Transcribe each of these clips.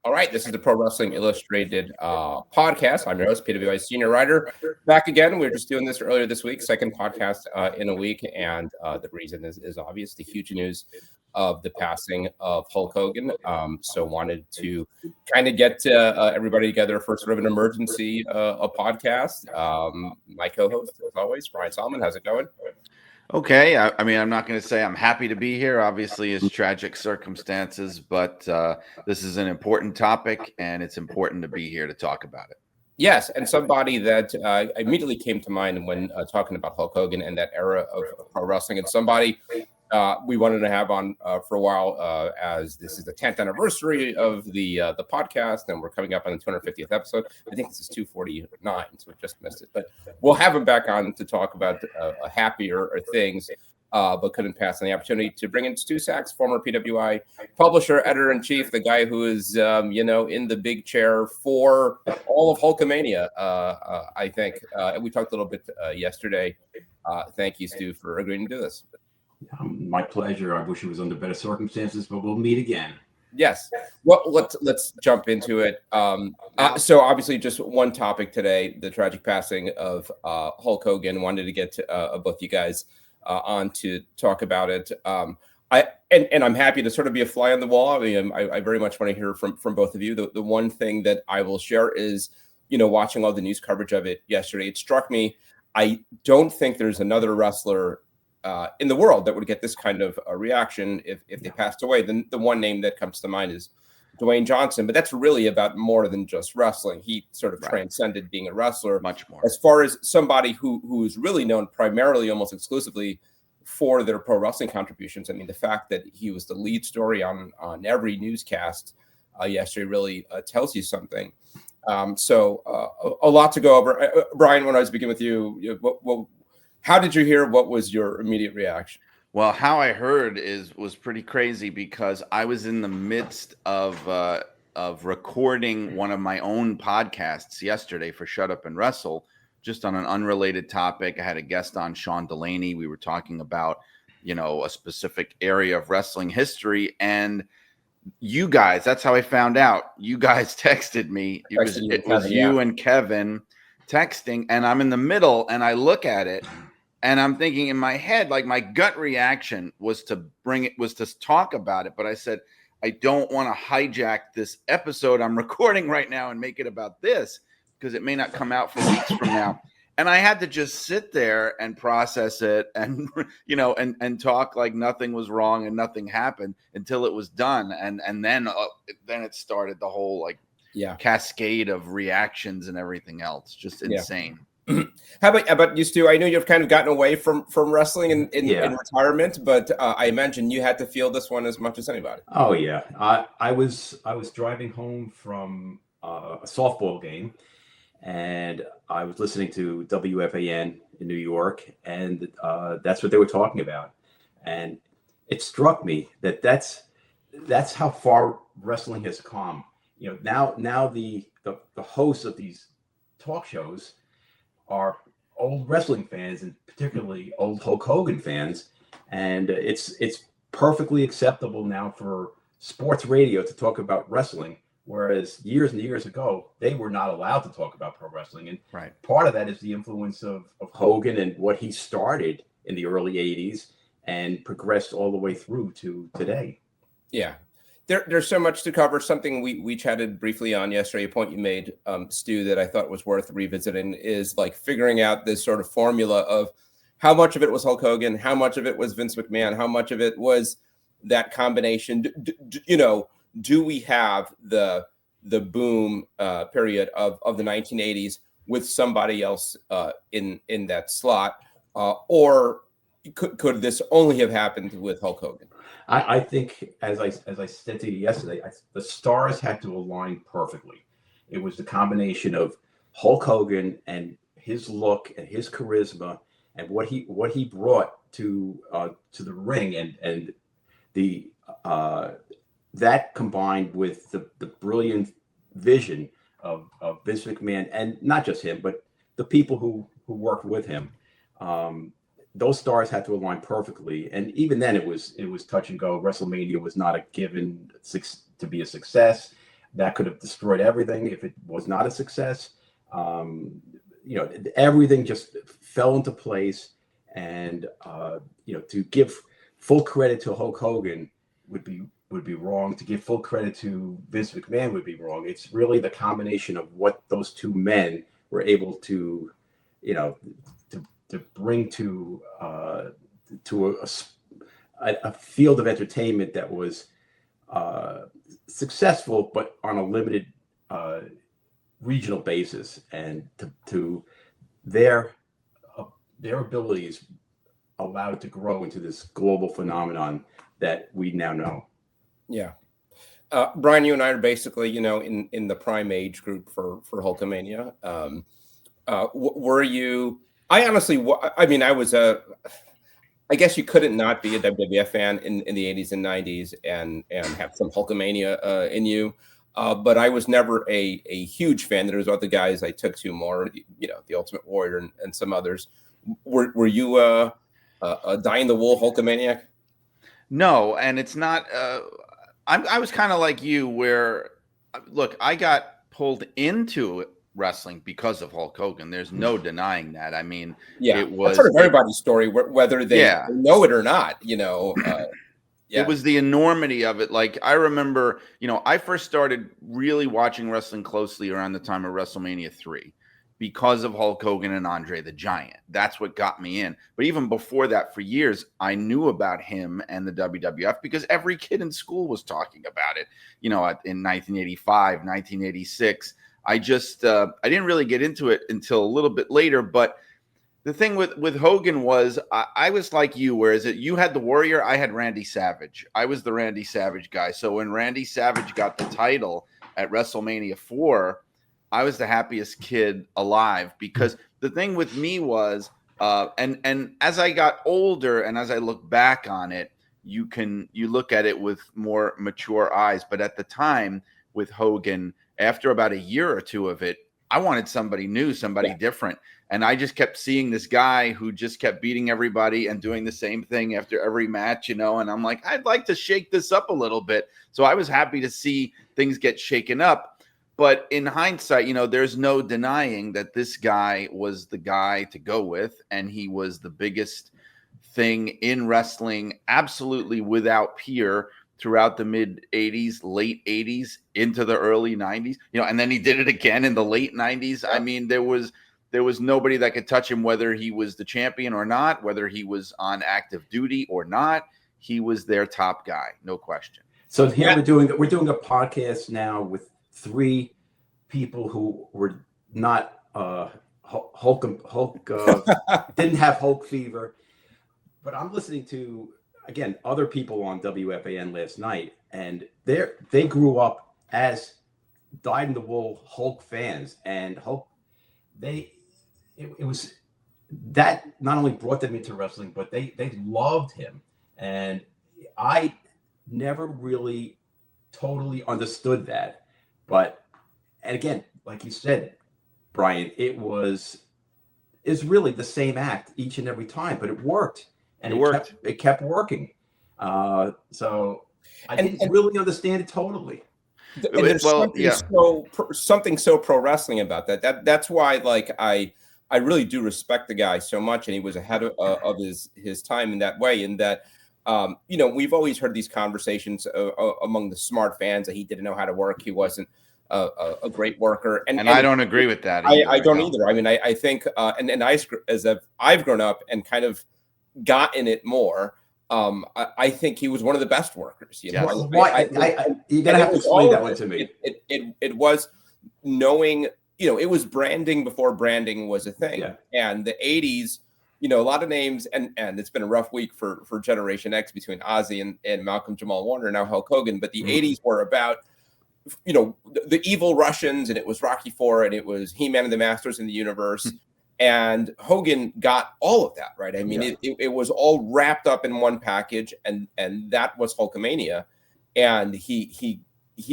All right, this is the Pro Wrestling Illustrated podcast. I'm your host, PWI senior writer. Back again. We were just doing this earlier this week, second podcast in a week, and the reason is obvious: the huge news of the passing of Hulk Hogan. So wanted to kind of get everybody together for sort of an emergency a podcast. My co-host, as always, Brian Solomon. How's it going? Okay. I mean, I'm not going to say I'm happy to be here. Obviously, it's tragic circumstances, but this is an important topic, and it's important to be here to talk about it. Yes, and somebody that immediately came to mind when talking about Hulk Hogan and that era of pro wrestling, and somebody we wanted to have on for a while, as this is the 10th anniversary of the podcast, and we're coming up on the 250th episode. I think this is 249, so we just missed it. But we'll have him back on to talk about happier things, but couldn't pass on the opportunity to bring in Stu Sachs, former PWI publisher, editor-in-chief, the guy who is, in the big chair for all of Hulkamania, I think. We talked a little bit yesterday. Thank you, Stu, for agreeing to do this. My pleasure. I wish it was under better circumstances, but we'll meet again. Yes. Well, let's jump into it. So obviously, just one topic today: the tragic passing of Hulk Hogan. Wanted to get both you guys on to talk about it. I'm happy to sort of be a fly on the wall. I mean, I very much want to hear from both of you. The one thing that I will share is, watching all the news coverage of it yesterday, it struck me. I don't think there's another wrestler in the world that would get this kind of a reaction if they passed away. Then the one name that comes to mind is Dwayne Johnson, but that's really about more than just wrestling. He sort of transcended being a wrestler much more. As far as somebody who is really known primarily, almost exclusively, for their pro wrestling contributions. I mean, the fact that he was the lead story on every newscast yesterday really tells you something. So a lot to go over. Brian, when I was beginning with you, how did you hear? What was your immediate reaction? Well, how I heard was pretty crazy because I was in the midst of recording one of my own podcasts yesterday for Shut Up and Wrestle, just on an unrelated topic. I had a guest on, Sean Delaney. We were talking about, a specific area of wrestling history, and you guys, that's how I found out. You guys texted me. It was you and Kevin texting, and I'm in the middle, and I look at it. And I'm thinking in my head, like my gut reaction was to talk about it. But I said, I don't want to hijack this episode I'm recording right now and make it about this because it may not come out for weeks from now. And I had to just sit there and process it and, and talk like nothing was wrong and nothing happened until it was done. And then it started the whole cascade of reactions and everything else. Just insane. How about you, Stu? I know you've kind of gotten away from wrestling in retirement, but I imagine you had to feel this one as much as anybody. Oh yeah, I was driving home from a softball game, and I was listening to WFAN in New York, and that's what they were talking about, and it struck me that's how far wrestling has come. Now the hosts of these talk shows are old wrestling fans, and particularly old Hulk Hogan fans. And it's perfectly acceptable now for sports radio to talk about wrestling, whereas years and years ago, they were not allowed to talk about pro wrestling. And part of that is the influence of Hogan and what he started in the early 80s and progressed all the way through to today. Yeah. There's so much to cover. Something we chatted briefly on yesterday, a point you made, Stu, that I thought was worth revisiting is like figuring out this sort of formula of how much of it was Hulk Hogan, how much of it was Vince McMahon, how much of it was that combination. Do we have the boom period of the 1980s with somebody else in that slot, or could this only have happened with Hulk Hogan? I think, as I said to you yesterday, the stars had to align perfectly. It was the combination of Hulk Hogan and his look and his charisma and what he brought to the ring, and the that combined with the brilliant vision of Vince McMahon, and not just him, but the people who worked with him. Those stars had to align perfectly, and even then, it was touch and go. WrestleMania was not a given to be a success. that could have destroyed everything if it was not a success. Everything just fell into place, and to give full credit to Hulk Hogan would be wrong. To give full credit to Vince McMahon would be wrong. It's really the combination of what those two men were able to, to bring to a field of entertainment that was successful, but on a limited regional basis, and to their abilities allowed to grow into this global phenomenon that we now know. Yeah. Brian, you and I are basically, in the prime age group for Hulkamania. Were you? I honestly, I was I guess you couldn't not be a WWF fan in the 80s and 90s and have some Hulkamania in you. But I was never a huge fan. There was other guys I took to more, the Ultimate Warrior and some others. Were you a dyed-in-the-wool Hulkamaniac? No, and it's not. I was kind of like you, where, look, I got pulled into wrestling because of Hulk Hogan. There's no denying that. I mean, it was sort of everybody's story, whether they know it or not. It was the enormity of it. Like, I remember, I first started really watching wrestling closely around the time of WrestleMania 3 because of Hulk Hogan and Andre the Giant. That's what got me in. But even before that, for years, I knew about him and the WWF because every kid in school was talking about it, in 1985, 1986. I just, I didn't really get into it until a little bit later. But the thing with Hogan was I was like you, whereas you had the Warrior, I had Randy Savage. I was the Randy Savage guy. So when Randy Savage got the title at WrestleMania 4, I was the happiest kid alive, because the thing with me was, and as I got older and as I look back on it, you look at it with more mature eyes. But at the time with Hogan, after about a year or two of it, I wanted somebody new, somebody different. And I just kept seeing this guy who just kept beating everybody and doing the same thing after every match, and I'm like, I'd like to shake this up a little bit. So I was happy to see things get shaken up. But in hindsight, there's no denying that this guy was the guy to go with, and he was the biggest thing in wrestling, absolutely without peer, throughout the mid 80s, late 80s, into the early 90s, and then he did it again in the late 90s. I mean, there was nobody that could touch him, whether he was the champion or not, whether he was on active duty or not. He was their top guy, no question. So here we're doing a podcast now with 3 people who were not Hulk didn't have Hulk fever, but I'm listening to, again, other people on WFAN last night, and they grew up as dyed-in-the-wool Hulk fans, and Hulk, it was that not only brought them into wrestling, but they loved him, and I never really totally understood that. But, and again, like you said, Brian, it's really the same act each and every time, but it worked. And it kept working. So I didn't really understand it totally. And there's something so pro wrestling about that. That's why, like, I really do respect the guy so much, and he was ahead of his time in that way. And that, we've always heard these conversations among the smart fans that he didn't know how to work. He wasn't a great worker, and I don't agree with that. I don't either. I mean, I think, and as I've grown up and kind of got in it more, I think he was one of the best workers. You're gonna have to explain that one to me. It was knowing, it was branding before branding was a thing. And the 80s, a lot of names, and it's been a rough week for Generation X between Ozzy and Malcolm Jamal Warner, now Hulk Hogan. But the 80s were about, the evil Russians, and it was Rocky IV, and it was He-Man and the Masters in the Universe. And Hogan got all of that, right? I mean, it was all wrapped up in one package, and that was Hulkamania. And he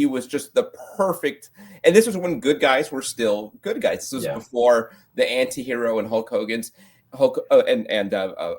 was just the perfect. And this was when good guys were still good guys. This was before the anti-hero and Hulk Hogan's and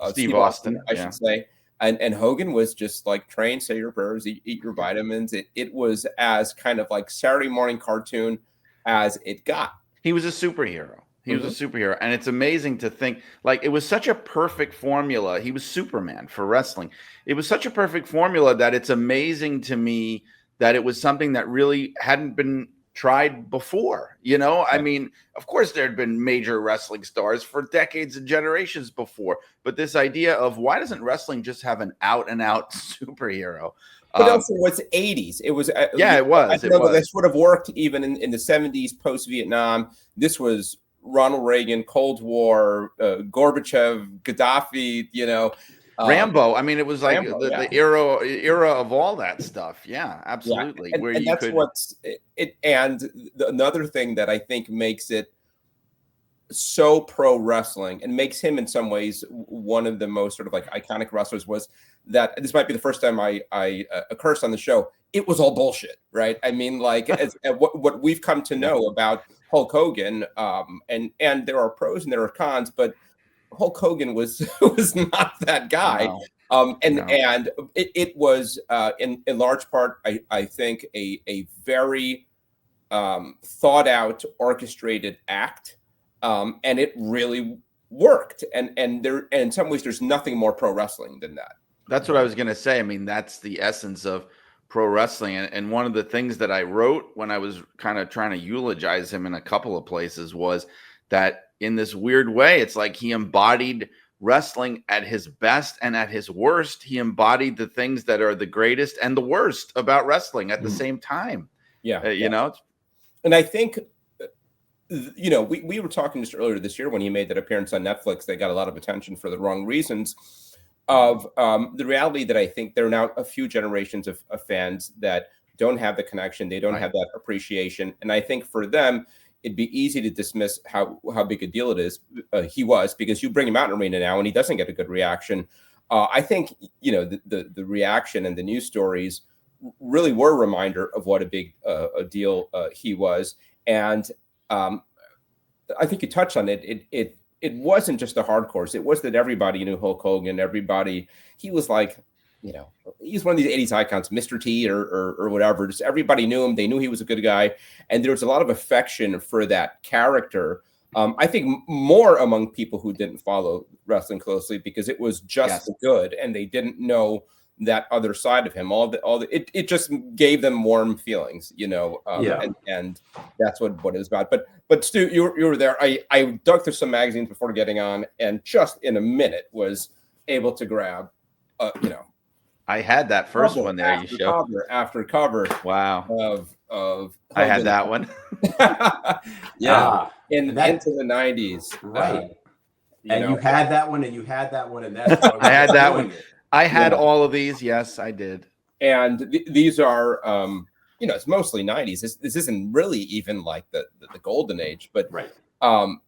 Steve Austin, I should say. And Hogan was just like train, say your prayers, eat your vitamins. It was as kind of like Saturday morning cartoon as it got. He was a superhero. He was a superhero. And it's amazing to think, like, it was such a perfect formula. He was Superman for wrestling. It was such a perfect formula that it's amazing to me that it was something that really hadn't been tried before. You know, I mean, of course, there had been major wrestling stars for decades and generations before. But this idea of why doesn't wrestling just have an out and out superhero? But also, what's 80s? It was, yeah, it was. I know this would have worked even in the 70s, post Vietnam. This was Ronald Reagan, Cold War, Gorbachev, Gaddafi. You know, Rambo. I mean, it was like Rambo, the era of all that stuff. Yeah, absolutely. Yeah. And that's what's it. And another thing that I think makes it so pro wrestling and makes him in some ways one of the most sort of like iconic wrestlers was that this might be the first time I curse on the show. It was all bullshit, right? I mean, like what we've come to know about Hulk Hogan, and there are pros and there are cons, but Hulk Hogan was not that guy. No. And it was in large part, I think, a very thought out, orchestrated act. And it really worked. And in some ways, there's nothing more pro wrestling than that. That's what I was going to say. I mean, that's the essence of pro wrestling. And one of the things that I wrote when I was kind of trying to eulogize him in a couple of places was that in this weird way, it's like he embodied wrestling at his best and at his worst. He embodied the things that are the greatest and the worst about wrestling at the same time. Yeah. You know? And I think, you know, we were talking just earlier this year when he made that appearance on Netflix. They got a lot of attention for the wrong reasons. Of the reality that I think there are now a few generations of fans that don't have the connection. They don't have that appreciation. And I think for them, it'd be easy to dismiss how big a deal it is. He was, because you bring him out in arena now and he doesn't get a good reaction. I think, you know, the reaction and the news stories really were a reminder of what a big a deal he was. And I think you touched on it. It wasn't just the hardcores. It was that everybody knew Hulk Hogan. He was like, you know, he's one of these 80s icons, Mr. T or whatever. Just everybody knew him. They knew he was a good guy. And there was a lot of affection for that character. I think more among people who didn't follow wrestling closely because it was just good and they didn't know that other side of him. It just gave them warm feelings, you know. And that's what it was about. But Stu, you were there. I dug through some magazines before getting on, and just in a minute was able to grab, you know. I had that first one there. You showed cover after cover. Wow. Of I had that one. Into the 90s, right? You had that one, and you had that one, and that's I had that one. I had all of these. Yes, I did. And these are, you know, it's mostly 90s. This isn't really even like the golden age, but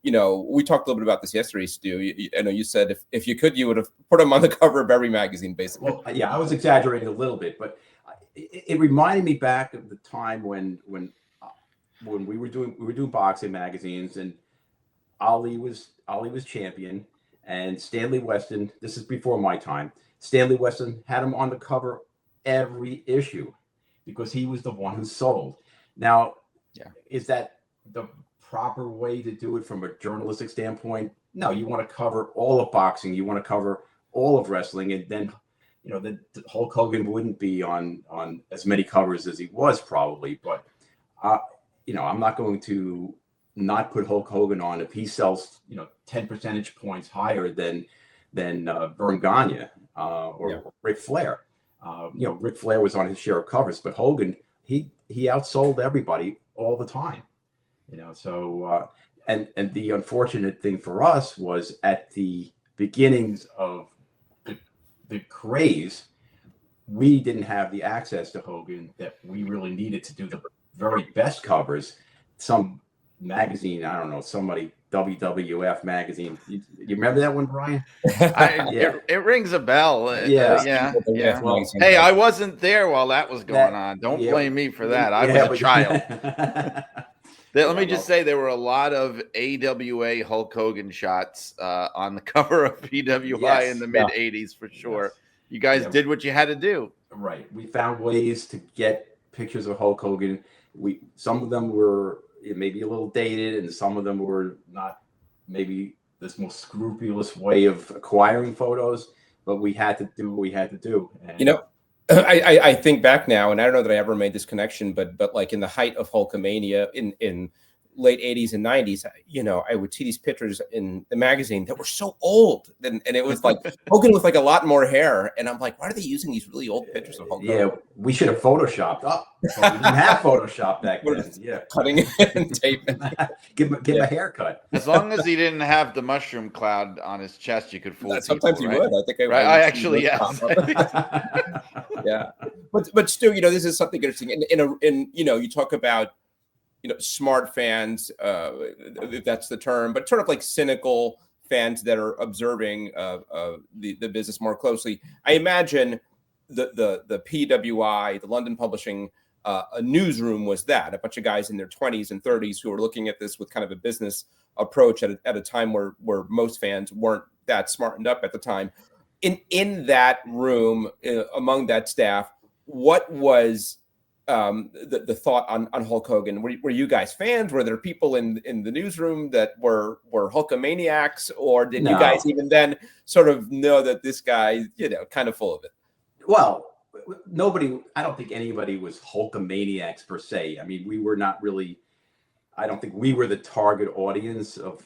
you know, we talked a little bit about this yesterday, Stu. I know you said if you could, you would have put them on the cover of every magazine, basically. Well, yeah, I was exaggerating a little bit, but it reminded me back of the time when we were doing boxing magazines, and Ali was champion, and Stanley Weston. This is before my time. Stanley Weston had him on the cover every issue because he was the one who sold. Now, is that the proper way to do it from a journalistic standpoint? No, you want to cover all of boxing. You want to cover all of wrestling. And then, you know, the Hulk Hogan wouldn't be on as many covers as he was probably. But, you know, I'm not going to not put Hulk Hogan on if he sells, you know, 10 percentage points higher than Vern Gagne. Or Ric Flair. You know, Ric Flair was on his share of covers, but Hogan, he outsold everybody all the time. You know, so and the unfortunate thing for us was at the beginnings of the craze, we didn't have the access to Hogan that we really needed to do the very best covers. Some magazine, I don't know, somebody, WWF magazine. You remember that one, Brian? It rings a bell. Yeah. Well, hey, I wasn't there while that was going on. Don't blame me for that. I was a child. Let me just say there were a lot of AWA Hulk Hogan shots on the cover of PWI in the mid 80s for sure. You guys did what you had to do. Right. We found ways to get pictures of Hulk Hogan. Some of them were maybe a little dated, and some of them were not maybe this most scrupulous way of acquiring photos. But we had to do what we had to do. And, I think back now, and I don't know that I ever made this connection, but like in the height of Hulkamania in late 80s and 90s, I would see these pictures in the magazine that were so old, and it was like Hogan with like a lot more hair, and I'm like, why are they using these really old pictures of Hulk Hogan? We should have photoshopped up. We didn't have Photoshop back then. Yeah, cutting and taping. give him a haircut. As long as he didn't have the mushroom cloud on his chest, you could fool people. Sometimes you would. I think I actually, yes. Yeah, but still, this is something interesting. In you talk about smart fans, if that's the term, but sort of like cynical fans that are observing the business more closely. I imagine the PWI, the London Publishing, a newsroom was that a bunch of guys in their 20s and 30s who were looking at this with kind of a business approach at a time where most fans weren't that smartened up at the time. In that room, among that staff, what was the thought on Hulk Hogan? Were you guys fans? Were there people in the newsroom that were Hulkamaniacs, or did you guys even then sort of know that this guy, kind of full of it? Well, I don't think anybody was Hulkamaniacs per se. I mean, we were not really. I don't think we were the target audience of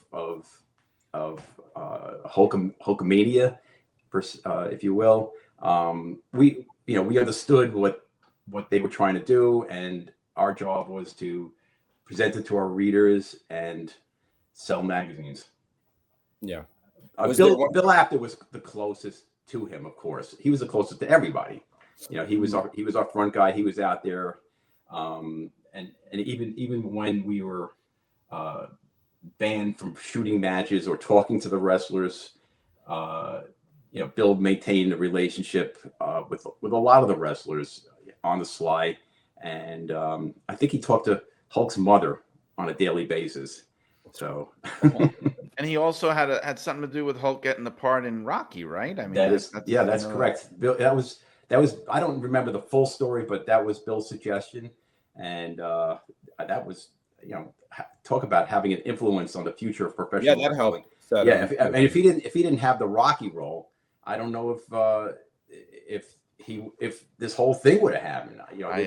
Hulkamania, if you will. We understood what they were trying to do, and our job was to present it to our readers and sell magazines. Yeah. Bill Apter was the closest to him, of course. He was the closest to everybody. He was our front guy. He was out there, and even when we were banned from shooting matches or talking to the wrestlers, Bill maintained a relationship with a lot of the wrestlers on the sly, and I think he talked to Hulk's mother on a daily basis. So, and he also had something to do with Hulk getting the part in Rocky, right? I mean, that's correct. Bill, that was. I don't remember the full story, but that was Bill's suggestion, and that was talk about having an influence on the future of professional wrestling. That helped. If he didn't have the Rocky role, I don't know if this whole thing would have happened.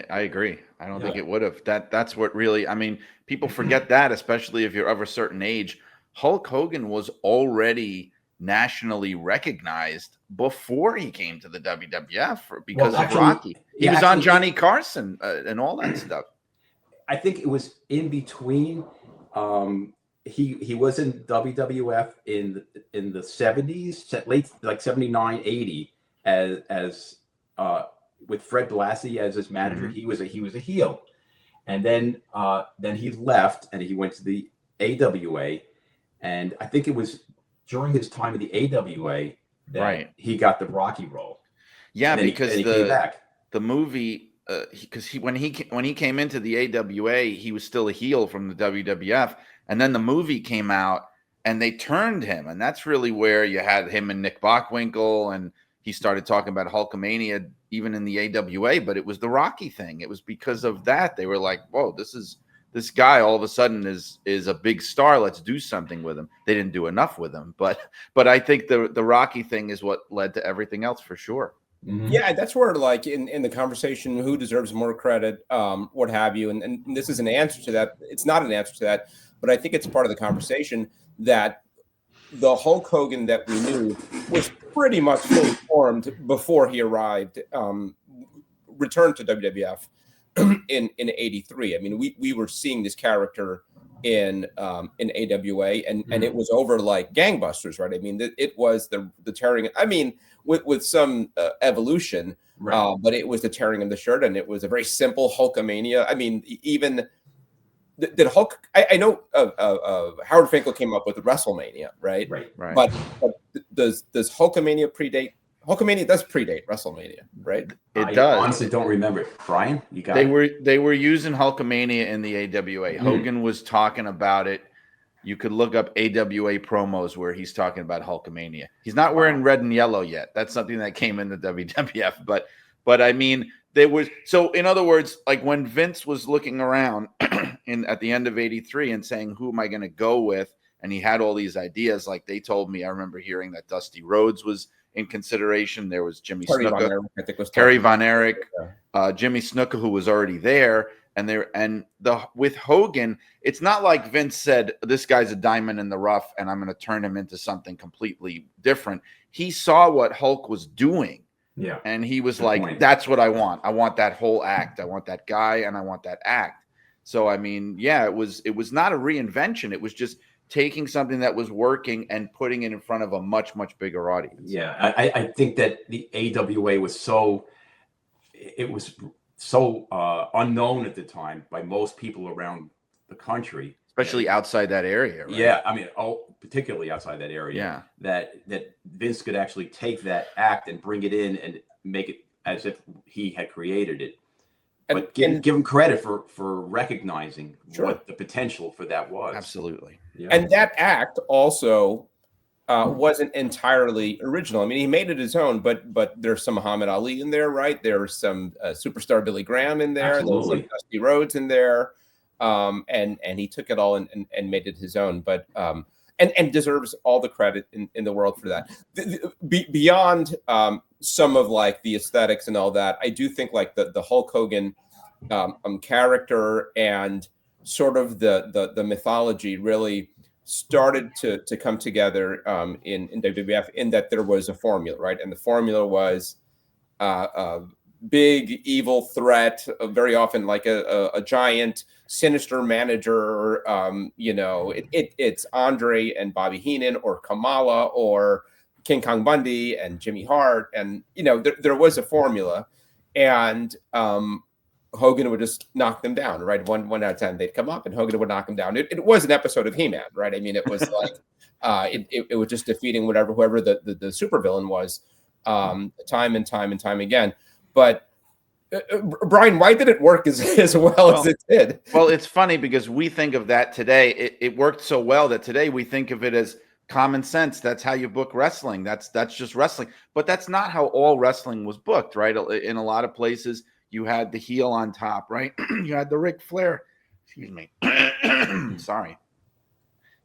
I agree. I don't think it would have. That's what really. I mean, people forget that, especially if you're of a certain age. Hulk Hogan was already nationally recognized before he came to the WWF because of Rocky. He was on Johnny Carson and all that stuff. I think it was in between. He was in WWF in the 70s, late like 79, 80 as with Fred Blassie as his manager. Mm-hmm. He was a heel, and then he left and he went to the AWA, and I think it was during his time in the AWA that he got the Rocky role. Yeah, because he came back. The movie, because when he came into the AWA, he was still a heel from the WWF, and then the movie came out and they turned him, and that's really where you had him and Nick Bockwinkel, and he started talking about Hulkamania even in the AWA, but it was the Rocky thing. It was because of that they were like, "Whoa, this guy all of a sudden is a big star. Let's do something with him." They didn't do enough with him, but I think the Rocky thing is what led to everything else for sure. Mm-hmm. Yeah, that's where, like, in the conversation, who deserves more credit, what have you, and this is an answer to that. It's not an answer to that, but I think it's part of the conversation that the Hulk Hogan that we knew was pretty much fully formed before he arrived, returned to WWF in '83. I mean, we were seeing this character in AWA, and it was over like gangbusters, right? I mean, it was the tearing. I mean, with some evolution, but it was the tearing of the shirt, and it was a very simple Hulkamania. I mean, even did Hulk? I know Howard Finkel came up with WrestleMania, right? Right. But does Hulkamania predate? Hulkamania does predate WrestleMania, right? It does. I honestly don't remember it. Brian, you got it. They were using Hulkamania in the AWA. Hogan was talking about it, you could look up AWA promos where he's talking about Hulkamania. He's not wearing red and yellow yet. That's something that came in the WWF. But I mean, there was, so in other words, like when Vince was looking around at the end of '83 and saying, who am I going to go with? And he had all these ideas. Like they told me, I remember hearing that Dusty Rhodes was in consideration. There was Jimmy Snuka, Terry Von Erich, Jimmy Snuka, who was already there. With Hogan, it's not like Vince said, this guy's a diamond in the rough and I'm going to turn him into something completely different. He saw what Hulk was doing. Yeah. And he was like, that's what I want. I want that whole act. I want that guy and I want that act. So, I mean, yeah, it was not a reinvention. It was just taking something that was working and putting it in front of a much, much bigger audience. Yeah. I think that the AWA was so unknown at the time by most people around the country, especially outside that area. Right? Yeah, I mean, particularly outside that area. Yeah, that Vince could actually take that act and bring it in and make it as if he had created it. But give him credit for recognizing what the potential for that was. Absolutely. Yeah. And that act also wasn't entirely original. I mean, he made it his own, but there's some Muhammad Ali in there, right? There's some superstar Billy Graham in there. Absolutely. There's some Dusty Rhodes in there, and he took it all and made it his own. But and deserves all the credit in the world for that. Beyond some of like the aesthetics and all that, I do think like the Hulk Hogan character and sort of the mythology really started to come together in WWF, in that there was a formula, right? And the formula was a big evil threat, very often like a giant sinister manager. It's Andre and Bobby Heenan, or Kamala, or King Kong Bundy and Jimmy Hart, and there was a formula, and Hogan would just knock them down, right? One out of 10, they'd come up and Hogan would knock them down. It was an episode of He-Man, right? I mean, it was like it was just defeating whoever the supervillain was, time and time again. But Brian, why did it work as well as it did? Well, it's funny because we think of that today. It worked so well that today we think of it as common sense. That's how you book wrestling. That's just wrestling. But that's not how all wrestling was booked, right? In a lot of places, you had the heel on top, right? You had the Ric Flair. Excuse me. Sorry.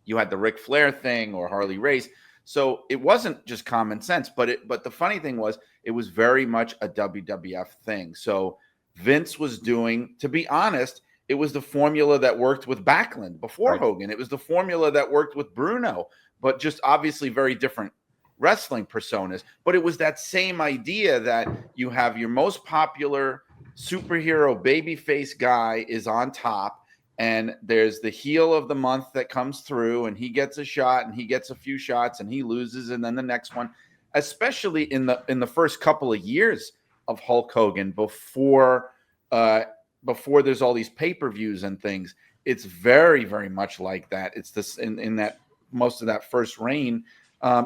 You had the Ric Flair thing or Harley Race. So it wasn't just common sense, but the funny thing was it was very much a WWF thing. So Vince was doing, to be honest, it was the formula that worked with Backlund before Hogan. It was the formula that worked with Bruno, but just obviously very different wrestling personas. But it was that same idea that you have your most popular superhero babyface guy is on top, and there's the heel of the month that comes through and he gets a shot and he gets a few shots and he loses, and then the next one, especially in the first couple of years of Hulk Hogan before there's all these pay-per-views and things, it's very, very much like that. It's this in that most of that first reign.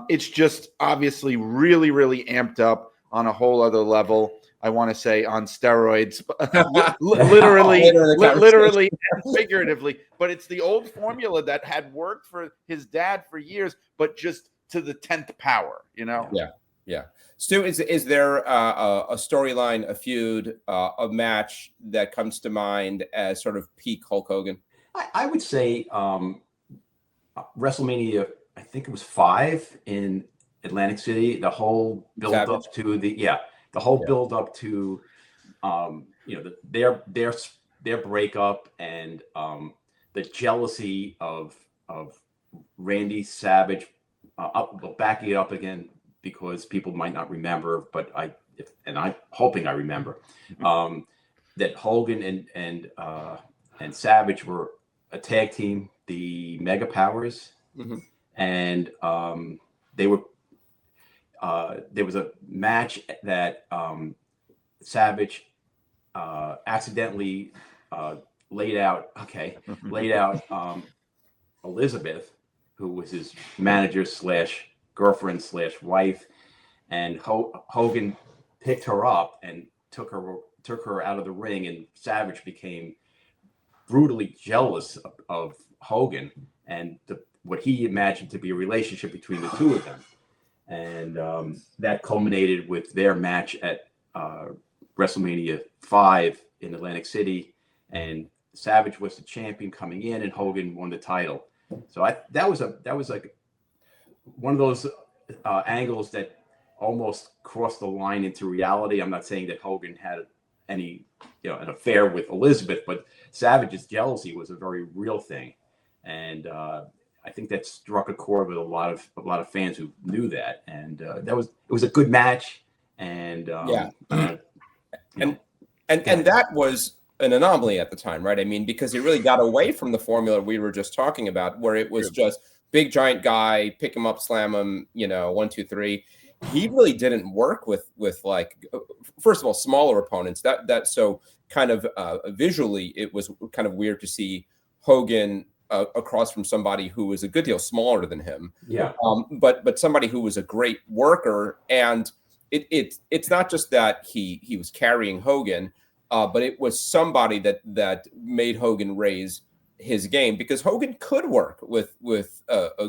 It's just obviously really, really amped up on a whole other level. I want to say on steroids, literally and figuratively. But it's the old formula that had worked for his dad for years, but just to the 10th power, Yeah. Stu, is there a storyline, a feud, a match that comes to mind as sort of peak Hulk Hogan? I would say WrestleMania, I think it was 5 in Atlantic City. The whole build up to build up to their breakup, and the jealousy of Randy Savage, backing it up again because people might not remember, but I'm hoping I remember that Hogan and Savage were a tag team, the Mega Powers, and they were. There was a match that Savage accidentally laid out Elizabeth, who was his manager / girlfriend / wife, and Hogan picked her up and took her out of the ring, and Savage became brutally jealous of Hogan and what he imagined to be a relationship between the two of them. And that culminated with their match at WrestleMania 5 in Atlantic City. And Savage was the champion coming in, and Hogan won the title. So that was like one of those angles that almost crossed the line into reality. I'm not saying that Hogan had any, an affair with Elizabeth, but Savage's jealousy was a very real thing, and I think that struck a chord with a lot of fans who knew that, and it was a good match, and and that was an anomaly at the time, right? I mean, because it really got away from the formula we were just talking about, where it was just big giant guy, pick him up, slam him, 1, 2, 3. He really didn't work with like, first of all, smaller opponents. That so kind of visually, it was kind of weird to see Hogan across from somebody who was a good deal smaller than him. Yeah. But somebody who was a great worker, and it's not just that he was carrying Hogan, but it was somebody that made Hogan raise his game, because Hogan could work with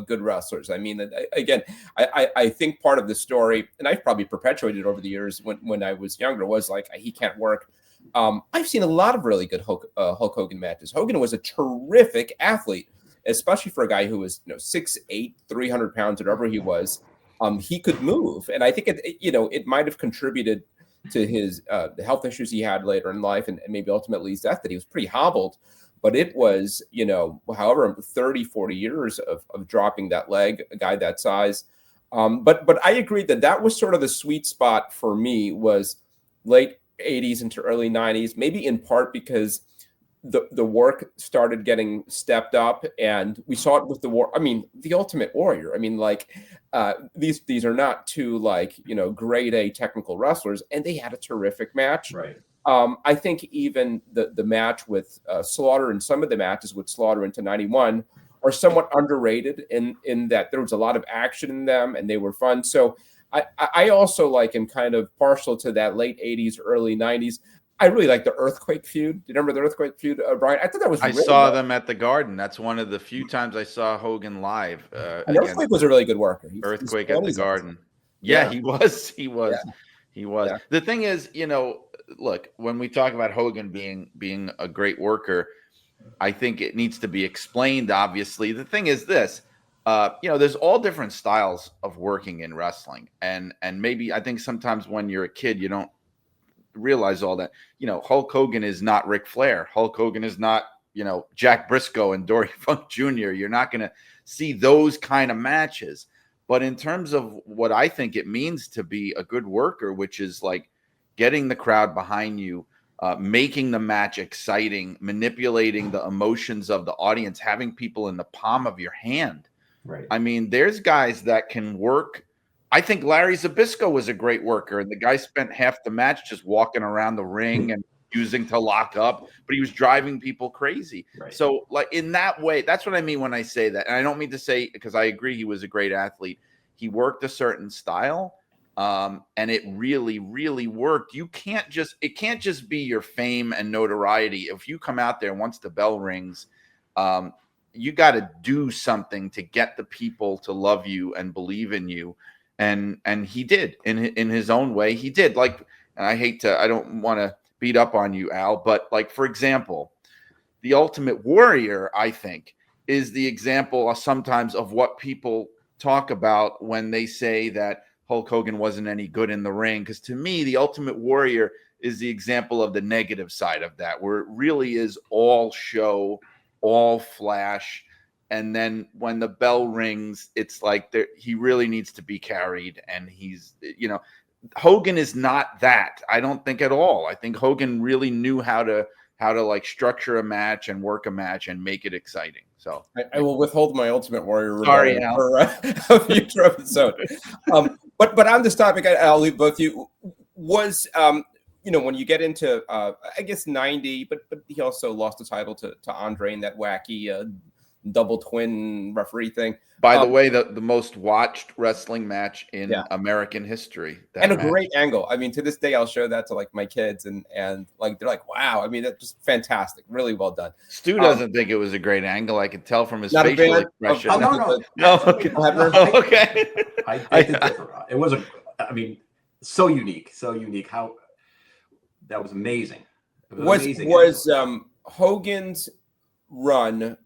good wrestlers. I mean, again, I think part of the story, and I've probably perpetuated over the years when I was younger, was like, he can't work. I've seen a lot of really good Hulk Hogan matches. Hogan was a terrific athlete, especially for a guy who was 6'8", 300 pounds, whatever he was. He could move, and I think it might have contributed to his the health issues he had later in life, and maybe ultimately his death, that he was pretty hobbled. But it was, however, 30, 40 years of dropping that leg, a guy that size. But I agree that was sort of the sweet spot for me, was late 80s into early 90s, maybe in part because the work started getting stepped up, and we saw it with the Ultimate Warrior. I mean, like, these are not two, like, grade A technical wrestlers, and they had a terrific match. Right. I think even the match with Slaughter, and some of the matches with Slaughter into 91 are somewhat underrated in that there was a lot of action in them and they were fun. So I also am kind of partial to that late 80s, early 90s. I really like the Earthquake feud. Do you remember the Earthquake feud, Brian? I thought that was I saw them at the Garden. That's one of the few times I saw Hogan live. And Earthquake was a really good worker. Earthquake at the Garden. Yeah, he was. He was. Yeah. He was. Yeah. The thing is, look, when we talk about Hogan being a great worker, I think it needs to be explained, obviously. The thing is this, there's all different styles of working in wrestling. And maybe I think sometimes when you're a kid, you don't realize all that. Hulk Hogan is not Ric Flair. Hulk Hogan is not, Jack Briscoe and Dory Funk Jr. You're not going to see those kind of matches. But in terms of what I think it means to be a good worker, which is like getting the crowd behind you, making the match exciting, manipulating the emotions of the audience, having people in the palm of your hand. Right. I mean, there's guys that can work. I think Larry Zbyszko was a great worker, and the guy spent half the match just walking around the ring and using to lock up, but he was driving people crazy. Right. So, like, in that way, that's what I mean when I say that. And I don't mean to say, because I agree he was a great athlete. He worked a certain style. And it really, really worked. It can't just be your fame and notoriety. If you come out there once the bell rings, you got to do something to get the people to love you and believe in you. And he did in his own way. He did. Like, and I don't want to beat up on you, Al, but like, for example, the Ultimate Warrior, I think, is the example sometimes of what people talk about when they say that Hulk Hogan wasn't any good in the ring. Because to me, the Ultimate Warrior is the example of the negative side of that, where it really is all show, all flash. And then when the bell rings, it's like he really needs to be carried. And he's, Hogan is not that. I don't think at all. I think Hogan really knew how to like structure a match and work a match and make it exciting. So I will withhold my Ultimate Warrior sorry, Al. For a future episode. But on this topic, I'll leave both of you. Was when you get into I guess 90, but he also lost the title to Andre in that wacky double twin referee thing. By the way, the most watched wrestling match in Yeah. American history. And a great angle. I mean, to this day, I'll show that to like my kids, and like they're like, "Wow!" I mean, that's just fantastic. Really well done. Stu doesn't think it was a great angle. I could tell from his Not a facial fan expression. of- no. No, okay. Okay. I did differ. It wasn't. I mean, so unique. How that was amazing. It was amazing. Was Hogan's run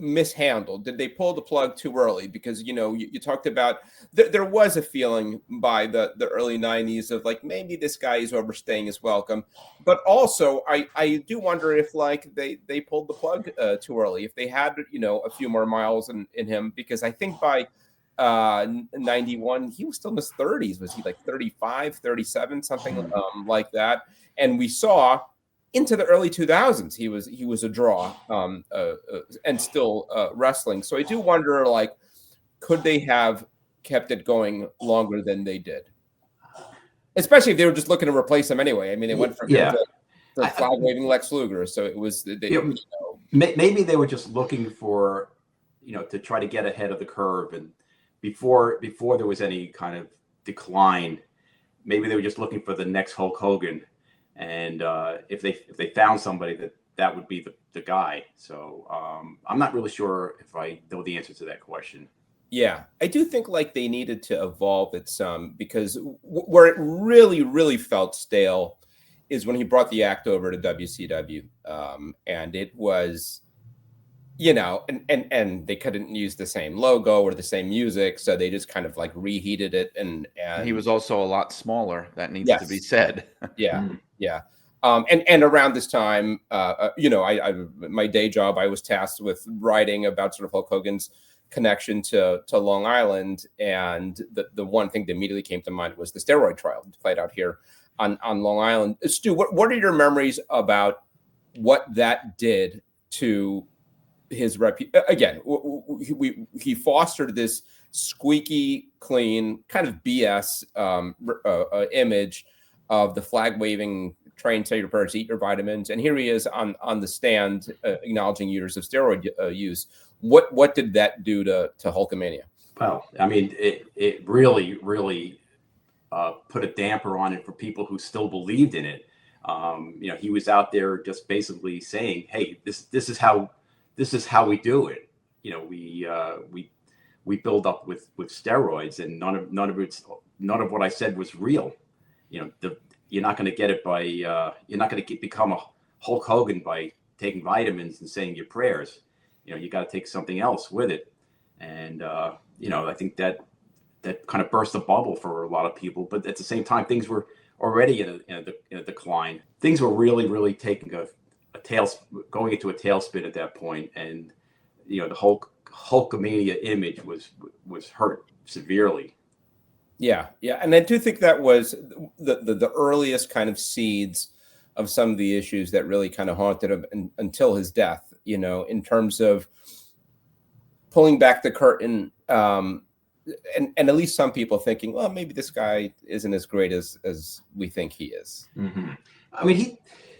mishandled? Did they pull the plug too early? Because you talked about there was a feeling by the early 90s of like maybe this guy is overstaying his welcome, but also I do wonder if like they pulled the plug too early, if they had a few more miles in him, because I think by 91 he was still in his 30s. Was he like 35, 37, something like that? And we saw into the early 2000s he was a draw and still wrestling. So I do wonder, like, could they have kept it going longer than they did, especially if they were just looking to replace him anyway? I mean, they went from the flag waving Lex Luger, so it was maybe they were just looking for to try to get ahead of the curve, and before there was any kind of decline, maybe they were just looking for the next Hulk Hogan. And if they found somebody that would be the guy. So I'm not really sure if I know the answer to that question. Yeah, I do think like they needed to evolve it some, because where it really, really felt stale is when he brought the act over to WCW. And it was, and they couldn't use the same logo or the same music. So they just kind of like reheated it. And he was also a lot smaller. That needs to be said. Yeah. Yeah. And around this time, I my day job, I was tasked with writing about sort of Hulk Hogan's connection to Long Island. And the one thing that immediately came to mind was the steroid trial that played out here on Long Island. Stu, what are your memories about what that did to his again? He fostered this squeaky clean kind of BS image of the flag waving, train, say your prayers, eat your vitamins, and here he is on the stand acknowledging years of steroid use. What did that do to Hulkamania? Well, I mean, it really put a damper on it for people who still believed in it. He was out there just basically saying, "Hey, this is how we do it." We build up with steroids, and none of what I said was real. You're not going to get it by you're not going to become a Hulk Hogan by taking vitamins and saying your prayers. You got to take something else with it. And I think that kind of burst the bubble for a lot of people. But at the same time, things were already in a decline. Things were really taking going into a tailspin at that point. And the Hulkamania image was hurt severely. Yeah, and I do think that was the earliest kind of seeds of some of the issues that really kind of haunted him until his death. In terms of pulling back the curtain, and at least some people thinking, well, maybe this guy isn't as great as we think he is. Mm-hmm. I mean,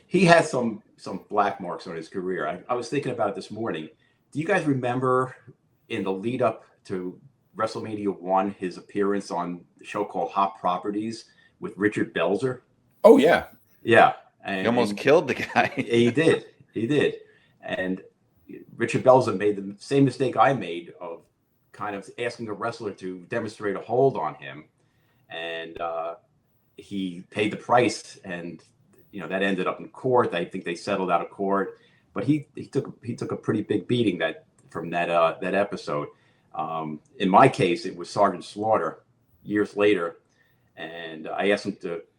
he has some black marks on his career. I was thinking about it this morning. Do you guys remember in the lead up to WrestleMania 1, his appearance on the show called Hot Properties with Richard Belzer? Oh, yeah. Yeah. He almost killed the guy. He did. And Richard Belzer made the same mistake I made of kind of asking a wrestler to demonstrate a hold on him. And he paid the price, and that ended up in court. I think they settled out of court. But he took a pretty big beating from that episode. In my case, it was Sergeant Slaughter years later, and I asked him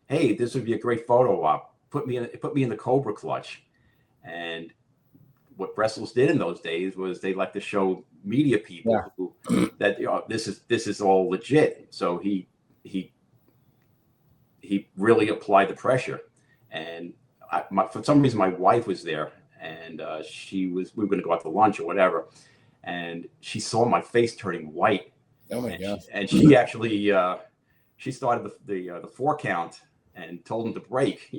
hey, this would be a great photo op. Put me in the Cobra Clutch. And what wrestlers did in those days was they like to show media people that this is all legit. So he really applied the pressure, and for some reason my wife was there, and we were going to go out to lunch or whatever. And she saw my face turning white. Oh my gosh! And she actually she started the 4 count and told him to break.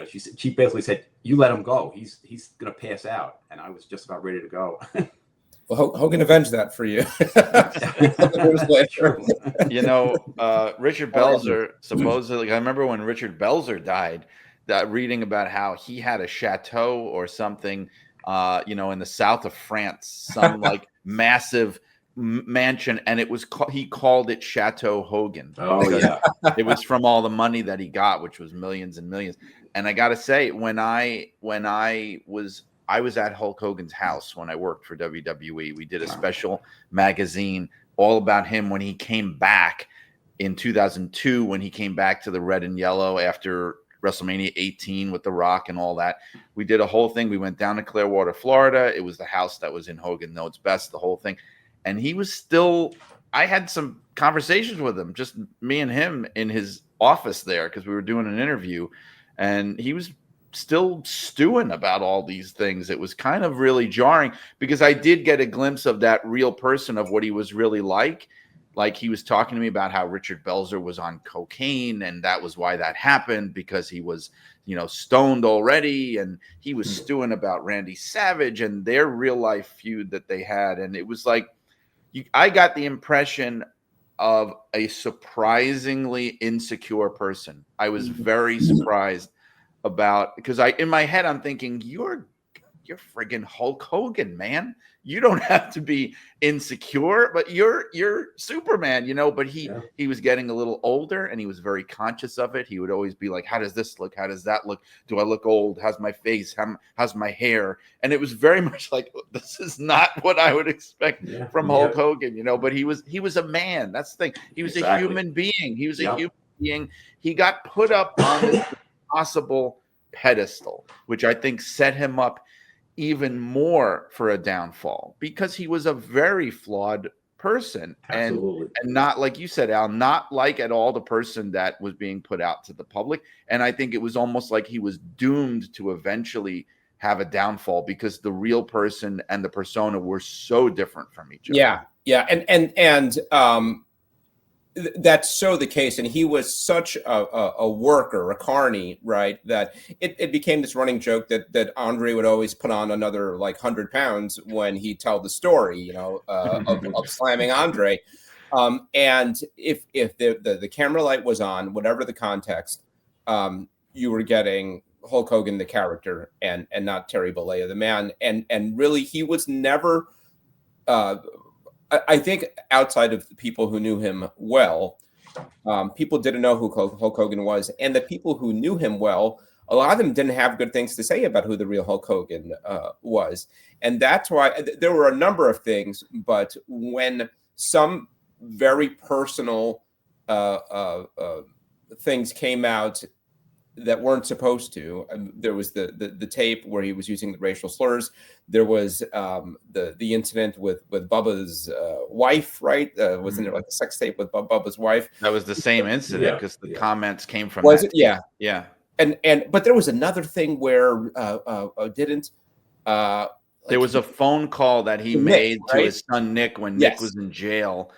she basically said, "You let him go. He's gonna pass out." And I was just about ready to go. Well, Hogan avenged that for you. Richard Belzer supposedly. I remember when Richard Belzer died, that reading about how he had a chateau or something, in the south of France, some like massive mansion, and he called it Chateau Hogan. Oh yeah, it was from all the money that he got, which was millions and millions. And I gotta say, when I was at Hulk Hogan's house when I worked for WWE. We did a special magazine all about him when he came back in 2002, when he came back to the red and yellow after WrestleMania 18 with The Rock and all that. We did a whole thing. We went down to Clearwater, Florida. It was the house that was in Hogan Knows Best, the whole thing. And he was still, I had some conversations with him, just me and him in his office there, because we were doing an interview, and he was still stewing about all these things. It was kind of really jarring, because I did get a glimpse of that real person, of what he was really like. Like, he was talking to me about how Richard Belzer was on cocaine, and that was why that happened, because he was, stoned already, and he was stewing about Randy Savage and their real life feud that they had. And it was like, I got the impression of a surprisingly insecure person. I was very surprised about, because in my head I'm thinking, you're friggin' Hulk Hogan, man. You don't have to be insecure, but you're Superman, But he was getting a little older, and he was very conscious of it. He would always be like, how does this look? How does that look? Do I look old? How's my face? How's my hair? And it was very much like, this is not what I would expect from Hulk Hogan, But he was a man. That's the thing. He was a human being. He was a human being. He got put up on this possible pedestal, which I think set him up even more for a downfall, because he was a very flawed person. Absolutely. And not, like you said, Al, not like at all the person that was being put out to the public. And I think it was almost like he was doomed to eventually have a downfall, because the real person and the persona were so different from each other. Yeah. And that's so the case. And he was such a worker, a carny, right? That it became this running joke that Andre would always put on another like 100 pounds when he tell the story, of slamming Andre. And if the camera light was on, whatever the context, you were getting Hulk Hogan, the character, and not Terry Bollea, the man. And really, he was never, I think, outside of the people who knew him well, people didn't know who Hulk Hogan was. And the people who knew him well, a lot of them didn't have good things to say about who the real Hulk Hogan was. And that's why there were a number of things. But when some very personal things came out that weren't supposed to, there was the tape where he was using the racial slurs. There was the incident with Bubba's wife, right? Wasn't it like the sex tape with Bubba's wife? That was the same incident, because the comments came from was that. It? Yeah. Yeah. But there was another thing where there was a phone call that he made to his son Nick when Nick was in jail.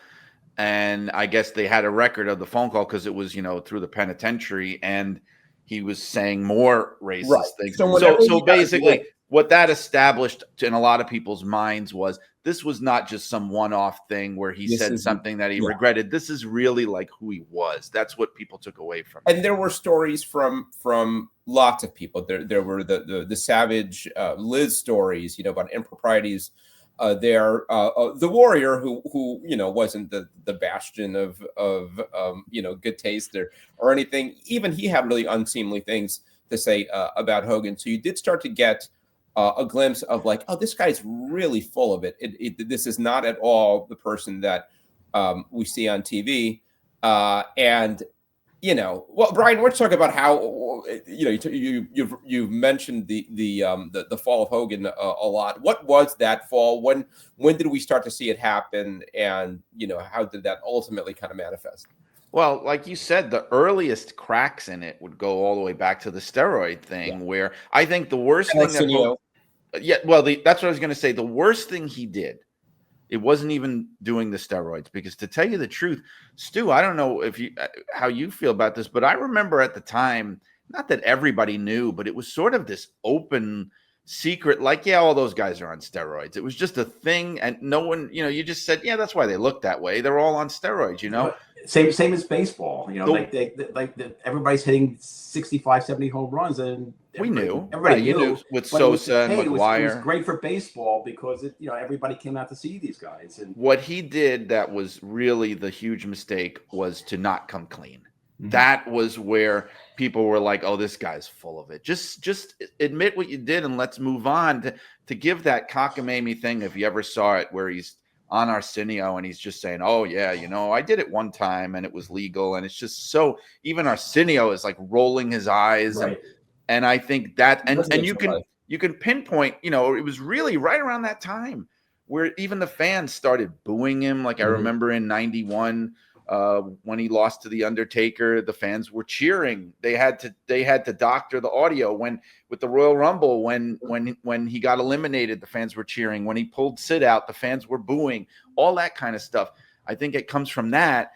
And I guess they had a record of the phone call, because it was, through the penitentiary, and he was saying more racist things. So basically, what that established in a lot of people's minds was, this was not just some one-off thing where he said something that he regretted. This is really like who he was. That's what people took away from it. And there were stories from lots of people. There were the Savage Liz stories, about improprieties. The Warrior, who wasn't the bastion of good taste or anything. Even he had really unseemly things to say about Hogan. So you did start to get a glimpse of like, oh, this guy's really full of it. This is not at all the person that we see on TV. Well, Brian, let's talk about how you've mentioned the fall of Hogan a lot. What was that fall? When did we start to see it happen? And how did that ultimately kind of manifest? Well, like you said, the earliest cracks in it would go all the way back to the steroid thing, where I think the worst thing that's what I was going to say. The worst thing he did, it wasn't even doing the steroids, because to tell you the truth, Stu, I don't know how you feel about this, but I remember at the time not that everybody knew, but it was sort of this open secret, like, yeah, all those guys are on steroids. It was just a thing, and no one, you just said, yeah, that's why they look that way. They're all on steroids. Same as baseball. Everybody's hitting 65, 70 home runs, and everybody knew with Sosa and McGuire. It was great for baseball because everybody came out to see these guys. And what he did that was really the huge mistake was to not come clean. That was where people were like, oh, this guy's full of it. Just admit what you did and let's move on. To give that cockamamie thing, if you ever saw it, where he's on Arsenio and he's just saying, oh, yeah, I did it one time and it was legal. And it's just so, even Arsenio is like rolling his eyes. Right. And I think that, and you can pinpoint, it was really right around that time where even the fans started booing him. Like I remember in 91, when he lost to the Undertaker, the fans were cheering. They had to doctor the audio with the Royal Rumble when he got eliminated. The fans were cheering. When he pulled Sid out, the fans were booing. All that kind of stuff. I think it comes from that.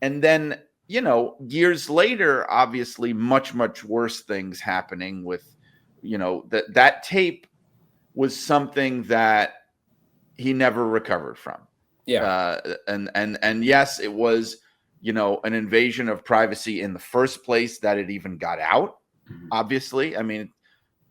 And then years later, obviously, much worse things happening with that tape was something that he never recovered from. Yeah. And yes, it was, an invasion of privacy in the first place that it even got out, obviously. I mean,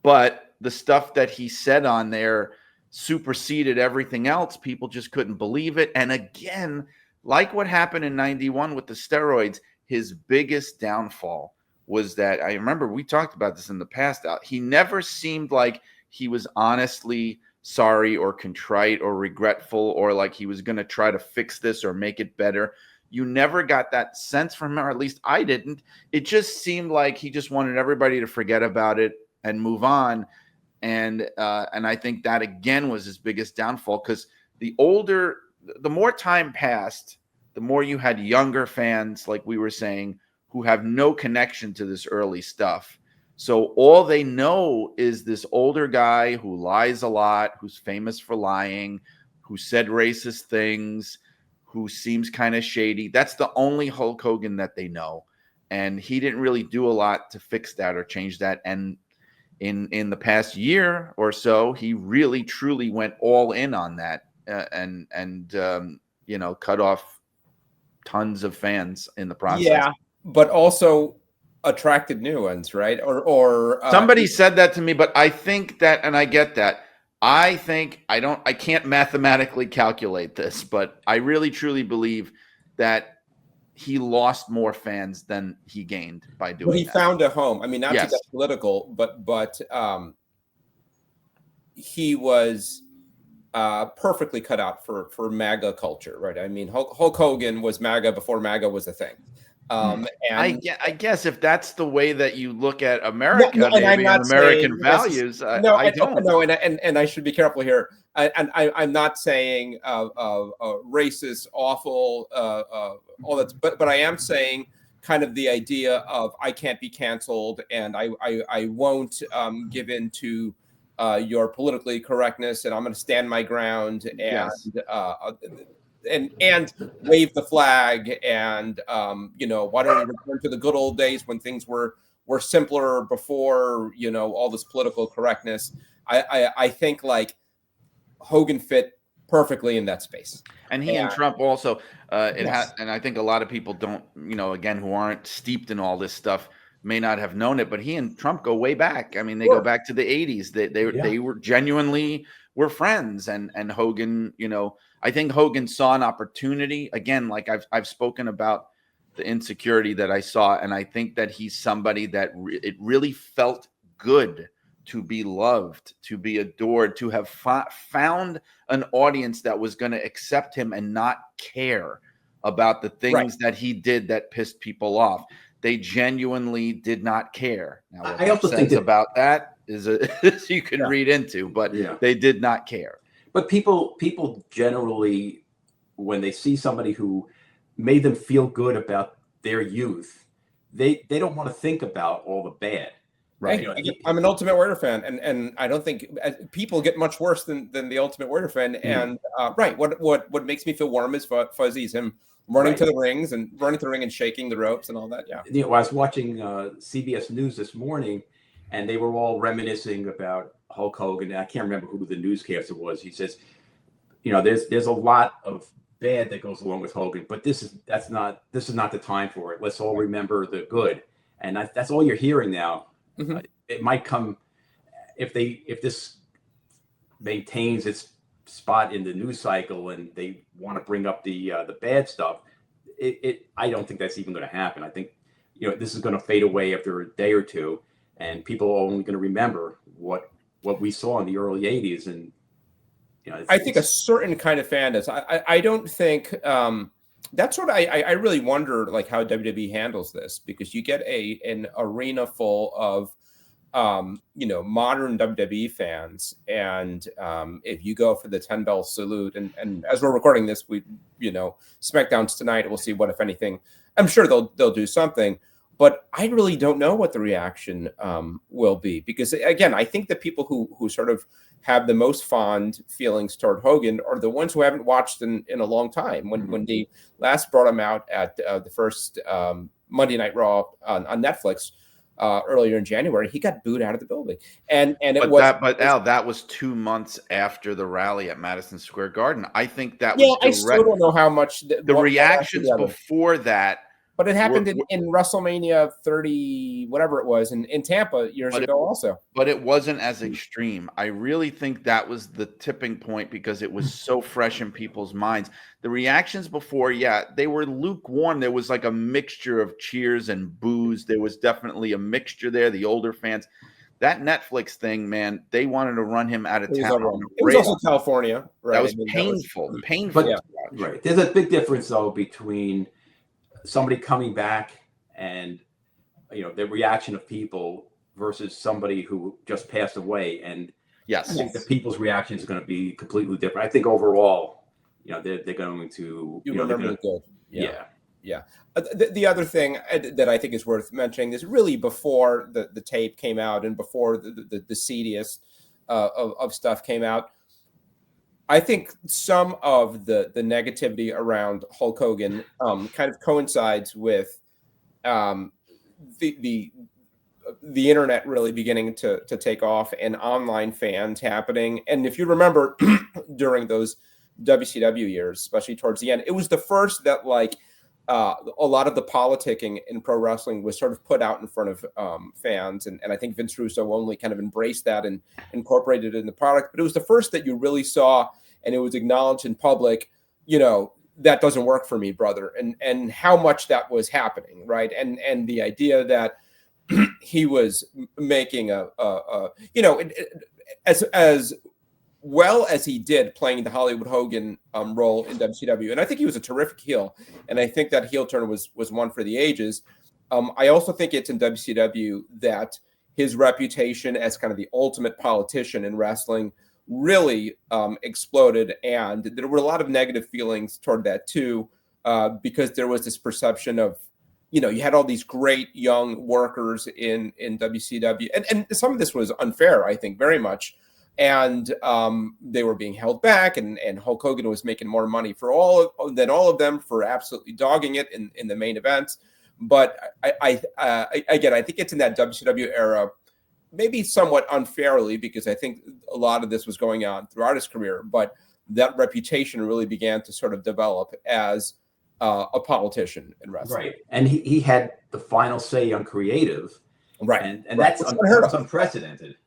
but the stuff that he said on there superseded everything else. People just couldn't believe it. And again, like what happened in 91 with the steroids, his biggest downfall was that, I remember we talked about this in the past, he never seemed like he was honestly sorry or contrite or regretful or like he was going to try to fix this or make it better. You never got that sense from him, or at least I didn't. It just seemed like he just wanted everybody to forget about it and move on. And I think that again was his biggest downfall, because the more time passed, the more you had younger fans, like we were saying, who have no connection to this early stuff. So all they know is this older guy who lies a lot, who's famous for lying, who said racist things, who seems kind of shady. That's the only Hulk Hogan that they know. And he didn't really do a lot to fix that or change that. And in the past year or so, he really, truly went all in on that and cut off tons of fans in the process. Yeah, but also attracted new ones, right? Or somebody said that to me, but I think that, and I get that. I think I can't mathematically calculate this, but I really truly believe that he lost more fans than he gained by doing that. He found a home. I mean, not to get political, but he was perfectly cut out for MAGA culture, right? I mean, Hulk Hogan was MAGA before MAGA was a thing. And I guess if that's the way that you look at America, and American values, and I should be careful here. I'm not saying racist, awful, all that, but I am saying kind of the idea of I can't be canceled and I won't give in to your politically correctness, and I'm going to stand my ground and wave the flag, and why don't we return to the good old days when things were simpler before all this political correctness. I think like Hogan fit perfectly in that space, and he and Trump also and I think a lot of people don't again who aren't steeped in all this stuff may not have known it, but he and Trump go way back. I mean, they go back to the 80s. They were genuinely were friends, and Hogan, I think Hogan saw an opportunity. Again, like I've spoken about the insecurity that I saw, and I think that he's somebody that it really felt good to be loved, to be adored, to have found an audience that was going to accept him and not care about the things that he did that pissed people off. They genuinely did not care. Now, what I also think about that is you can read into, but they did not care. But people generally, when they see somebody who made them feel good about their youth, they don't want to think about all the bad. Right. I'm an Ultimate Warrior fan, and I don't think people get much worse than the Ultimate Warrior fan. And what makes me feel warm as fuzzy is him running Right. to the rings and running to the ring and shaking the ropes and all that. Yeah. You know, I was watching CBS News this morning, and they were all reminiscing about Hulk Hogan. I can't remember who the newscaster was. He says, you know, there's a lot of bad that goes along with Hogan, but this is not the time for it. Let's all remember the good, and that's all you're hearing now. Mm-hmm. It might come if this maintains its spot in the news cycle, and they want to bring up the bad stuff. I don't think that's even going to happen. I think, you know, this is going to fade away after a day or two, and people are only going to remember what we saw in the early '80s. And you know, I think a certain kind of fan does. I don't think that's what I really wonder, like, how WWE handles this, because you get an arena full of you know, modern WWE fans, and if you go for the 10 bell salute, and as we're recording this, we, you know, SmackDown's tonight, we'll see what, if anything. I'm sure they'll do something, but I really don't know what the reaction will be, because again, I think the people who sort of have the most fond feelings toward Hogan are the ones who haven't watched in a long time. When they last brought him out at the first Monday Night Raw on Netflix earlier in January, he got booed out of the building, and Al, that was 2 months after the rally at Madison Square Garden. I think that was I still don't know how much the reactions before that. But it happened in WrestleMania 30, whatever it was, in Tampa years ago also. But it wasn't as extreme. I really think that was the tipping point, because it was so fresh in people's minds. The reactions before, they were lukewarm. There was like a mixture of cheers and boos. There was definitely a mixture there, the older fans. That Netflix thing, man, they wanted to run him out of town. It was also California, right? That was painful. But, right. There's a big difference, though, between somebody coming back and, you know, the reaction of people versus somebody who just passed away. And yes, I think the people's reaction is going to be completely different. I think overall, you know, they're going to, you know, remember the good. Yeah. The other thing that I think is worth mentioning is really before the tape came out and before the seediest of stuff came out, I think some of the negativity around Hulk Hogan kind of coincides with the internet really beginning to take off and online fans happening. And if you remember, during those WCW years, especially towards the end, it was the first that, like, a lot of the politicking in pro wrestling was sort of put out in front of fans. And I think Vince Russo only kind of embraced that and incorporated it in the product. But it was the first that you really saw, and it was acknowledged in public, you know, that doesn't work for me, brother. And how much that was happening, right? And the idea that he was making you know, as well as he did playing the Hollywood Hogan role in WCW. And I think he was a terrific heel. And I think that heel turn was one for the ages. I also think it's in WCW that his reputation as kind of the ultimate politician in wrestling really exploded. And there were a lot of negative feelings toward that too, because there was this perception of, you know, you had all these great young workers in WCW. And some of this was unfair, I think, very much. And they were being held back, and Hulk Hogan was making more money for all of them for absolutely dogging it in the main events. But I think it's in that WCW era, maybe somewhat unfairly, because I think a lot of this was going on throughout his career, but that reputation really began to sort of develop as a politician in wrestling. Right. And he had the final say on creative. Right. And that's unprecedented.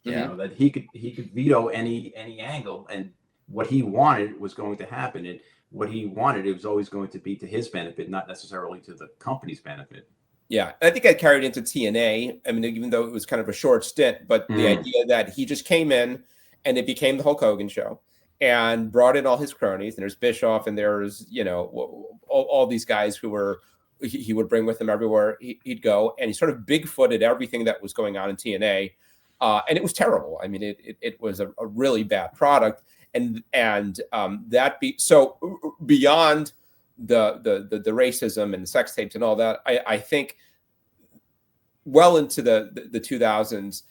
You know, that he could veto any angle, and what he wanted was going to happen, and what he wanted, it was always going to be to his benefit, not necessarily to the company's benefit. Yeah, I think I carried into TNA. I mean, even though it was kind of a short stint, but the idea that he just came in and it became the Hulk Hogan show and brought in all his cronies. And there's Bischoff, and there's, you know, all these guys who were he would bring with him everywhere he'd go, and he sort of bigfooted everything that was going on in TNA. And it was terrible. I mean, it was a really bad product, and that beyond the racism and the sex tapes and all that, I think well into the 2000s,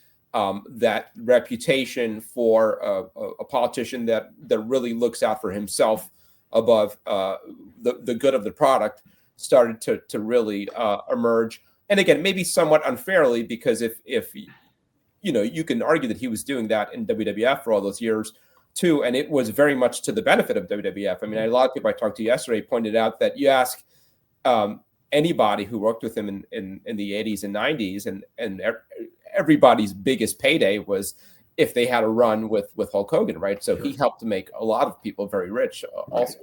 that reputation for a politician that really looks out for himself above the good of the product started to really emerge. And again, maybe somewhat unfairly, because if you can argue that he was doing that in WWF for all those years too, and it was very much to the benefit of WWF. I mean, a lot of people I talked to yesterday pointed out that you ask anybody who worked with him in the 80s and 90s, and everybody's biggest payday was if they had a run with Hulk Hogan, right? So he helped to make a lot of people very rich also.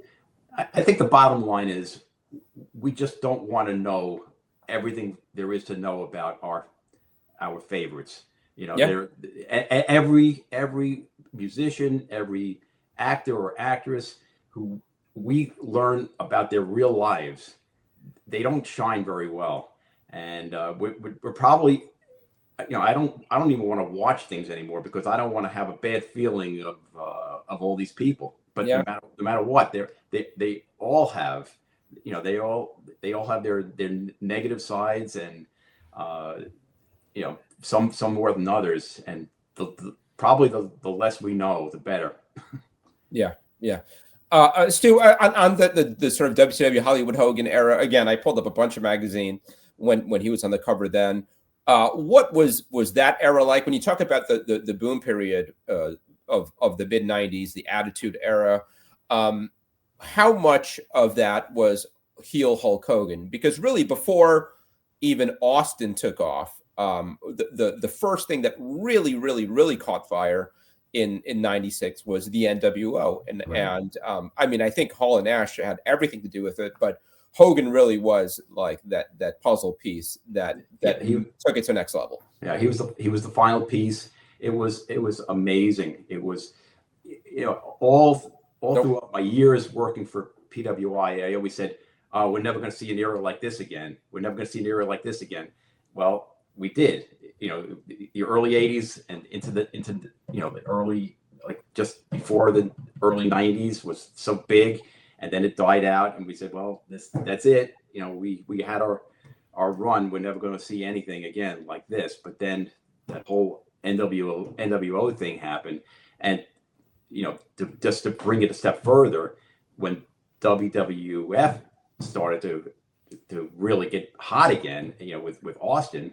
I think the bottom line is we just don't want to know everything there is to know about our favorites. Every musician, every actor or actress who we learn about their real lives, they don't shine very well, and we're probably, I don't even want to watch things anymore because I don't want to have a bad feeling of all these people. But no matter what, they all have, they all have their negative sides, and some more than others, and probably the less we know, the better. Yeah. Stu, on the sort of WCW Hollywood Hogan era, again, I pulled up a bunch of magazine when he was on the cover then. What was that era like? When you talk about the boom period of the mid 90s, the Attitude Era, how much of that was heel Hulk Hogan? Because really, before even Austin took off, the first thing that really caught fire in 96 was the NWO. And I mean, I think Hall and Nash had everything to do with it, but Hogan really was like that puzzle piece that he took it to the next level. Yeah, he was the final piece. It was amazing. It was, all throughout my years working for PWI, I always said, we're never going to see an era like this again. We're never going to see an era like this again. Well, we did. The early 80s and into the early, like just before the early 90s was so big, and then it died out, and we said, well, that's it. We had our run. We're never going to see anything again like this. But then that whole NWO thing happened, and to bring it a step further, when WWF started to really get hot again, with Austin,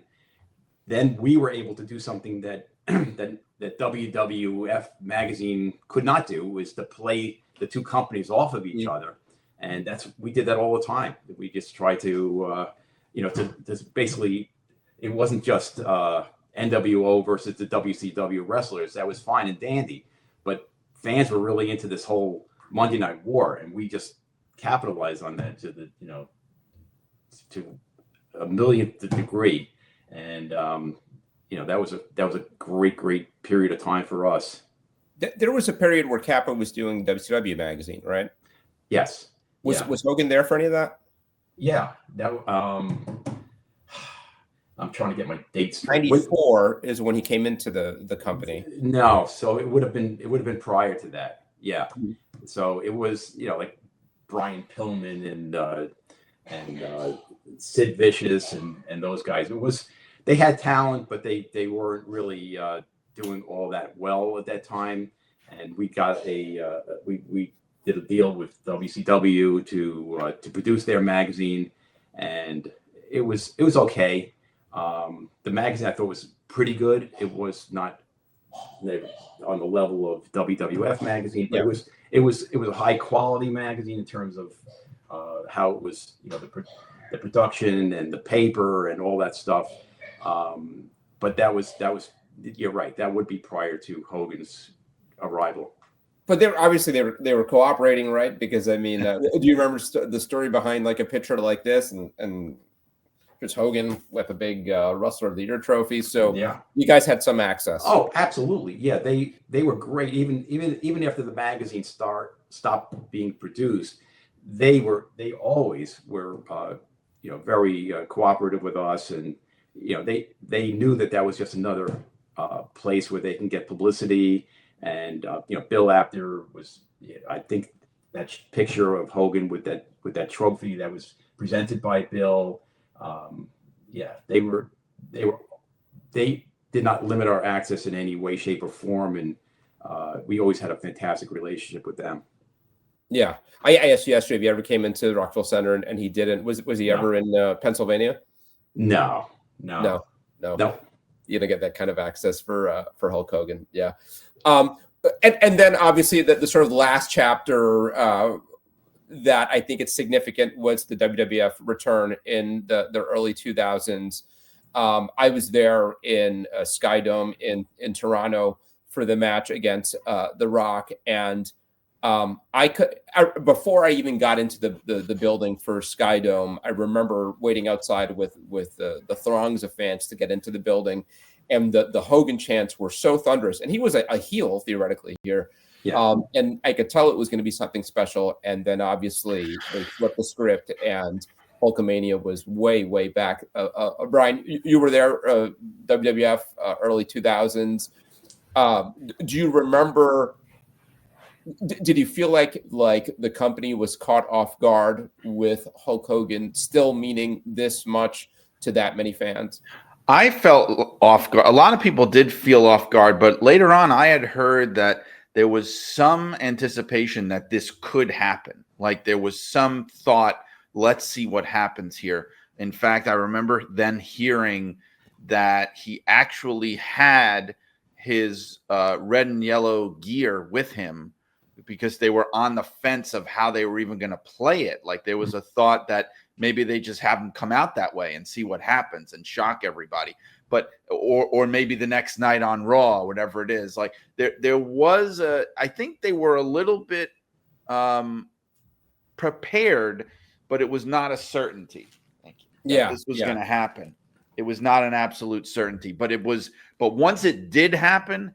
then we were able to do something that that WWF magazine could not do, was to play the two companies off of each other. And we did that all the time. We just tried to basically, it wasn't just NWO versus the WCW wrestlers. That was fine and dandy, but fans were really into this whole Monday Night War, and we just capitalized on that to a millionth degree. And that was a great period of time for us. There was a period where Kappa was doing WCW magazine, right? Yes. Was Hogan there for any of that? Yeah. That I'm trying to get my dates straight. 94 is when he came into the company. No, so it would have been prior to that. Yeah. So it was, like Brian Pillman and Sid Vicious and those guys. They had talent, but they weren't really doing all that well at that time. And we got we did a deal with WCW to produce their magazine, and it was okay. The magazine I thought was pretty good. It was not on the level of WWF magazine, but it was a high quality magazine in terms of how it was, the production and the paper and all that stuff. But that was you're right. That would be prior to Hogan's arrival. But they were cooperating, right? Because I mean, do you remember the story behind like a picture like this and there's Hogan with a big Wrestler of the Year trophy? So you guys had some access. Oh, absolutely. Yeah, they were great. Even after the magazine stopped being produced, they always were very cooperative with us, and they knew that was just another place where they can get publicity. And Bill Apter was, I think that picture of Hogan with that trophy that was presented by Bill. They did not limit our access in any way, shape, or form, and we always had a fantastic relationship with them. Yeah. I asked you yesterday if he ever came into the Rockville Center, and he didn't. Was he ever in Pennsylvania? No. No. You don't get that kind of access for Hulk Hogan. Yeah. And then obviously the sort of last chapter that I think it's significant was the WWF return in the early 2000s. I was there in Sky Dome in Toronto for the match against The Rock, and before I even got into the building for Sky Dome, I remember waiting outside with the throngs of fans to get into the building, and the Hogan chants were so thunderous, and he was a heel theoretically here. Yeah. And I could tell it was going to be something special. And then obviously they flipped the script, and Hulkamania was way back. Brian, you were there, WWF, early 2000s. Do you remember? Did you feel like the company was caught off guard with Hulk Hogan still meaning this much to that many fans? I felt off guard. A lot of people did feel off guard, but later on I had heard that there was some anticipation that this could happen. Like there was some thought, let's see what happens here. In fact, I remember then hearing that he actually had his red and yellow gear with him because they were on the fence of how they were even going to play it. Like there was a thought that maybe they just have him come out that way and see what happens and shock everybody. But or maybe the next night on Raw, whatever it is. Like there was I think they were a little bit prepared, but it was not a certainty. Thank you. Yeah, this was going to happen. It was not an absolute certainty, but it was. But once it did happen,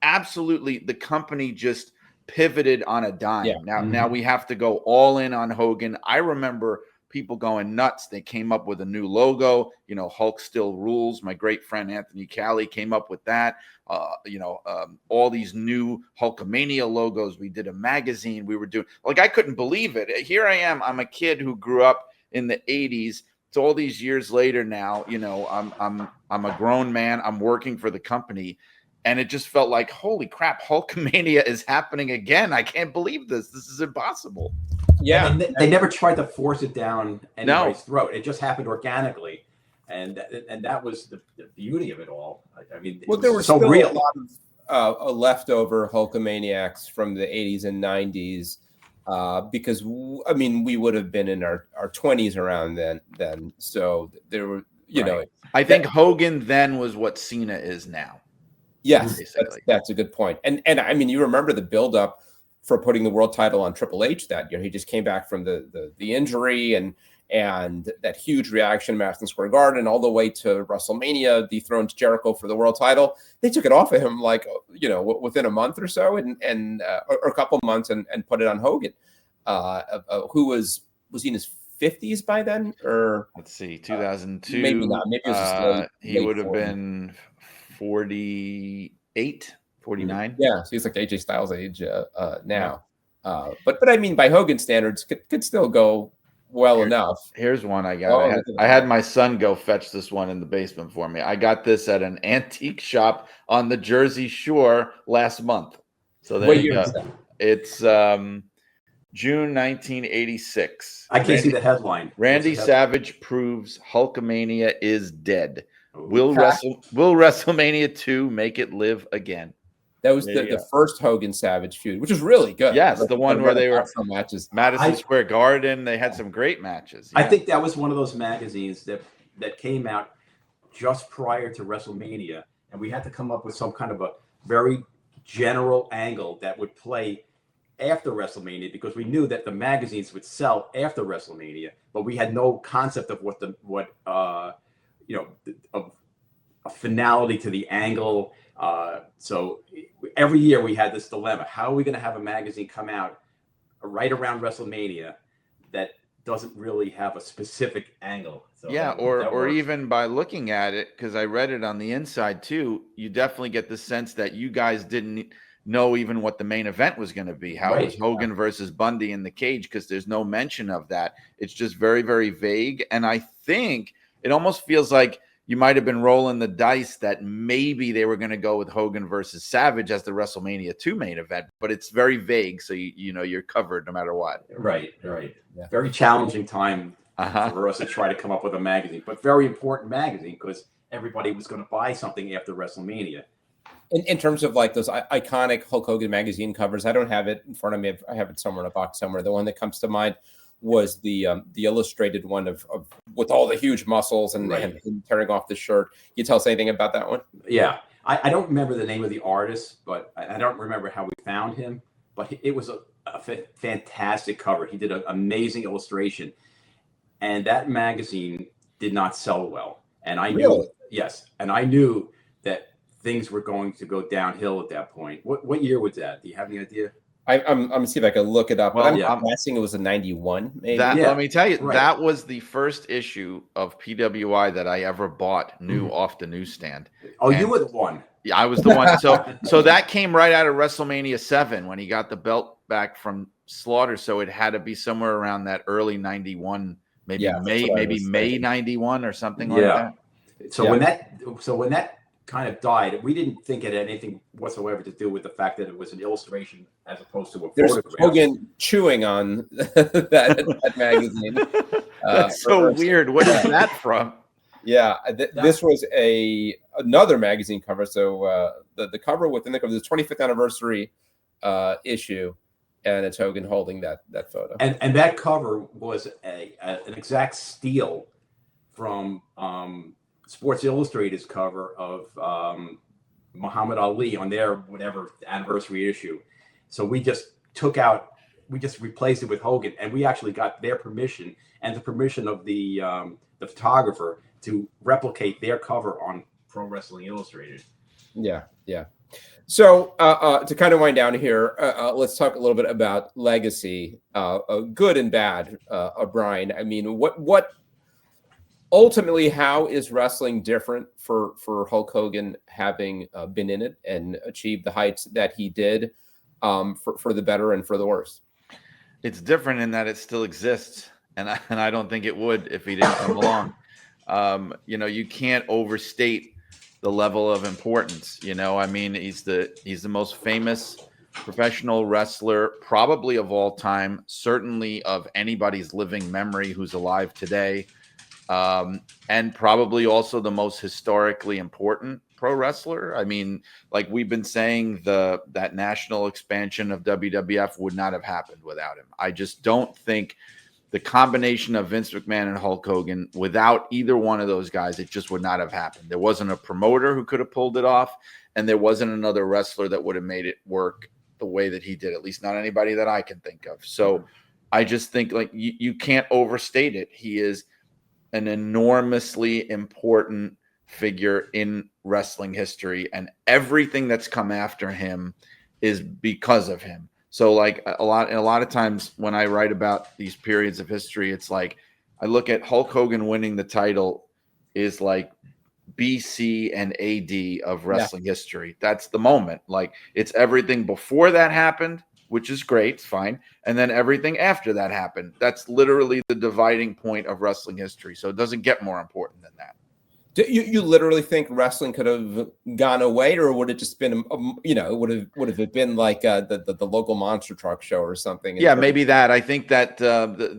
absolutely, the company just pivoted on a dime. Yeah. Now we have to go all in on Hogan. I remember people going nuts. They came up with a new logo, Hulk still rules. My great friend Anthony Cali came up with that. All these new Hulkamania logos. We did a magazine. We were doing, like, I couldn't believe it. Here I am. I'm a kid who grew up in the 80s. It's all these years later now. I'm a grown man. I'm working for the company. And it just felt like, holy crap, Hulkamania is happening again. I can't believe this. This is impossible. Yeah. And they never tried to force it down anybody's throat. It just happened organically. And that was the beauty of it all. I mean, well, there were so still real. a lot of leftover Hulkamaniacs from the 80s and 90s because, we would have been in our 20s around then. So there were, I think Hogan then was what Cena is now. Yes, that's a good point. And I mean, you remember the buildup for putting the world title on Triple H that year. He just came back from the injury and that huge reaction in Madison Square Garden all the way to WrestleMania, dethroned Jericho for the world title. They took it off of him within a month or so and or a couple months and put it on Hogan, who was he in his 50s by then? Or let's see, 2002. Maybe not. Maybe it was just he would have been 48, 49. Yeah, so he's like AJ Styles' age now. But I mean, by Hogan standards, could still go well enough. Here's one I got. I had my son go fetch this one in the basement for me. I got this at an antique shop on the Jersey Shore last month. So there you go. It's June 1986. I can't see the headline. Randy Savage proves Hulkamania is dead. Will WrestleMania 2 make it live again? That was the first Hogan Savage feud, which was really good. Yes, the one where they were matches. Madison Square Garden. They had some great matches. Yeah. I think that was one of those magazines that came out just prior to WrestleMania, and we had to come up with some kind of a very general angle that would play after WrestleMania because we knew that the magazines would sell after WrestleMania, but we had no concept of of a finality to the angle. So every year we had this dilemma. How are we going to have a magazine come out right around WrestleMania that doesn't really have a specific angle? So or even by looking at it, because I read it on the inside too, you definitely get the sense that you guys didn't know even what the main event was going to be. How it was Hogan versus Bundy in the cage, because there's no mention of that. It's just very, very vague. And I think it almost feels like you might have been rolling the dice that maybe they were going to go with Hogan versus Savage as the WrestleMania 2 main event, but it's very vague, so you know you're covered no matter what. Right. Yeah. Very challenging time for us to try to come up with a magazine, but very important magazine because everybody was going to buy something after WrestleMania. In terms of like those iconic Hulk Hogan magazine covers, I don't have it in front of me. I have it somewhere in a box somewhere. The one that comes to mind was the illustrated one of with all the huge muscles and him tearing off the shirt. You tell us anything about that one? Yeah, I don't remember the name of the artist, but I don't remember how we found him. But it was a fantastic cover. He did an amazing illustration, and that magazine did not sell well. And I knew, and I knew that things were going to go downhill at that point. What year was that? Do you have any idea? I'm gonna see if I can look it up. Well, I'm guessing it was a 91, maybe. Let me tell you, that was the first issue of PWI that I ever bought new off the newsstand. Oh, and you were the one. Yeah, I was the one. So that came right out of WrestleMania 7 when he got the belt back from Slaughter. So it had to be somewhere around that early 91, maybe May 91 or something like that. So when that kind of died, we didn't think it had anything whatsoever to do with the fact that it was an illustration as opposed to a photograph. Hogan chewing on that magazine. That's so weird. What is that from? Yeah, this was another magazine cover. So the cover within the cover, the 25th anniversary issue, and it's Hogan holding that photo. And that cover was an exact steal from Sports Illustrated's cover of Muhammad Ali on their whatever anniversary issue. So we just replaced it with Hogan, and we actually got their permission and the permission of the photographer to replicate their cover on Pro Wrestling Illustrated. Yeah. So to kind of wind down here, let's talk a little bit about legacy, good and bad, Brian. I mean, what ultimately, how is wrestling different for Hulk Hogan having been in it and achieved the heights that he did, for the better and for the worse? It's different in that it still exists, and I don't think it would if he didn't come along. You can't overstate the level of importance. I mean, he's the most famous professional wrestler probably of all time, certainly of anybody's living memory who's alive today. And probably also the most historically important pro wrestler. I mean, like we've been saying, that national expansion of WWF would not have happened without him. I just don't think the combination of Vince McMahon and Hulk Hogan, without either one of those guys, it just would not have happened. There wasn't a promoter who could have pulled it off, and there wasn't another wrestler that would have made it work the way that he did, at least not anybody that I can think of. So I just think like you can't overstate it. He is an enormously important figure in wrestling history, and everything that's come after him is because of him. So like a lot of times when I write about these periods of history, it's like I look at Hulk Hogan winning the title is like BC and AD of wrestling history. That's the moment. Like it's everything before that happened, which is great, it's fine. And then everything after that happened. That's literally the dividing point of wrestling history. So it doesn't get more important than that. Do you literally think wrestling could have gone away, or would it just been, would have been like the local monster truck show or something? Yeah, maybe that. I think that the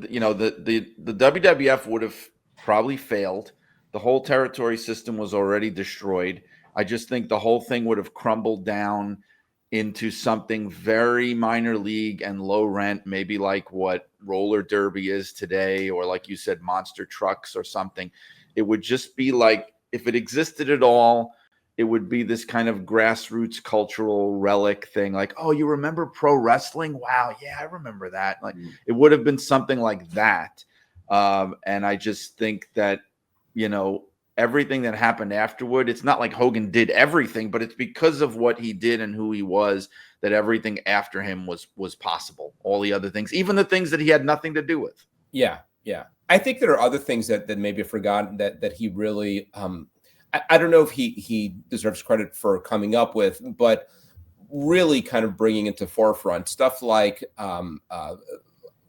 WWF would have probably failed. The whole territory system was already destroyed. I just think the whole thing would have crumbled down into something very minor league and low rent, maybe like what roller derby is today, or like you said, monster trucks or something. It would just be like, if it existed at all, it would be this kind of grassroots cultural relic thing. Like, oh, you remember pro wrestling? Wow. Yeah, I remember that. Like it would have been something like that. And I just think that, everything that happened afterward, it's not like Hogan did everything, but it's because of what he did and who he was that everything after him was possible. All the other things, even the things that he had nothing to do with. Yeah. I think there are other things that maybe forgotten that he really, I don't know if he deserves credit for coming up with, but really kind of bringing into forefront stuff like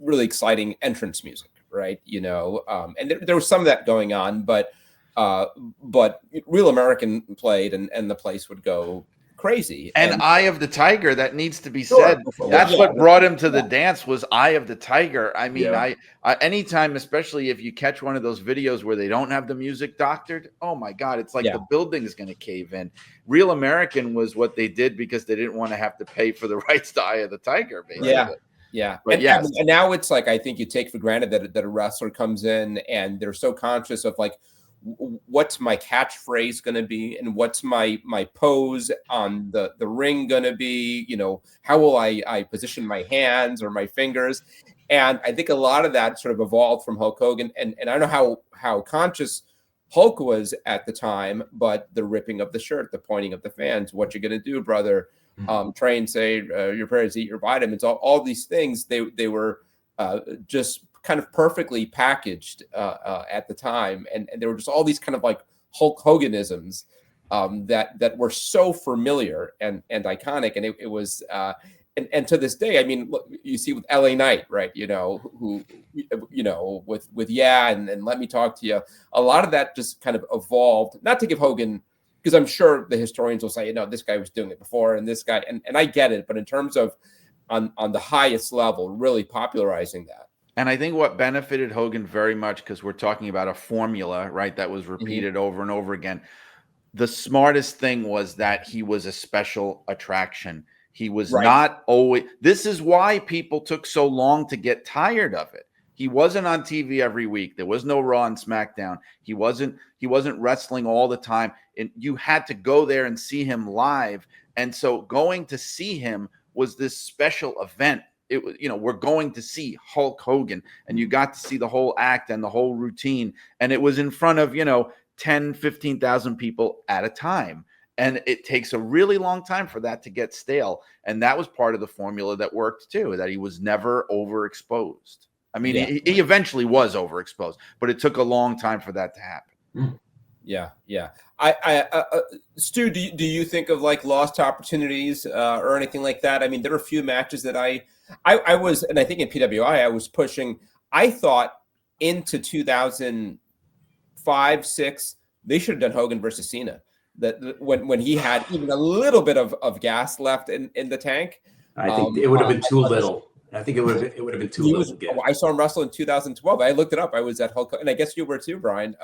really exciting entrance music, right? And there was some of that going on, but But Real American played, and the place would go crazy. And Eye of the Tiger, that needs to be Sure, said. before- That's yeah, what brought him to the dance, was Eye of the Tiger. I mean, Yeah. I anytime, especially if you catch one of those videos where they don't have the music doctored, oh my God, it's like Yeah. the building is going to cave in. Real American was what they did because they didn't want to have to pay for the rights to Eye of the Tiger, basically. Yeah. Yeah. But and, yes. and now it's like, I think you take for granted that a wrestler comes in and they're so conscious of like, what's my catchphrase going to be, and what's my pose on the ring going to be, how will I position my hands or my fingers. And I think a lot of that sort of evolved from Hulk Hogan, and I don't know how conscious Hulk was at the time, but the ripping of the shirt, the pointing of the fans, what you going to do, brother, train, say your prayers, eat your vitamins, all these things, they were just kind of perfectly packaged at the time, and there were just all these kind of like Hulk Hoganisms that were so familiar and iconic, and it was and to this day, I mean, look, you see with LA Knight, right? Who with and let me talk to you. A lot of that just kind of evolved. Not to give Hogan, because I'm sure the historians will say, this guy was doing it before, and this guy, and I get it, but in terms of on the highest level, really popularizing that. And I think what benefited Hogan very much, because we're talking about a formula, right, that was repeated over and over again. The smartest thing was that he was a special attraction. He was not always. This is why people took so long to get tired of it. He wasn't on TV every week. There was no Raw and SmackDown. He wasn't wrestling all the time. And you had to go there and see him live. And so going to see him was this special event. It was, we're going to see Hulk Hogan, and you got to see the whole act and the whole routine. And it was in front of, 10, 15,000 people at a time. And it takes a really long time for that to get stale. And that was part of the formula that worked too, that he was never overexposed. I mean, he eventually was overexposed, but it took a long time for that to happen. Yeah. Stu, do you think of like lost opportunities or anything like that? I mean, there were a few matches that I was, and I think in PWI I was pushing. I thought into 2005, 6, they should have done Hogan versus Cena. That when he had even a little bit of gas left in the tank. I think it would have been too little. I think it would have been too little. I saw him wrestle in 2012. I looked it up. I was at Hulk, and I guess you were too, Brian.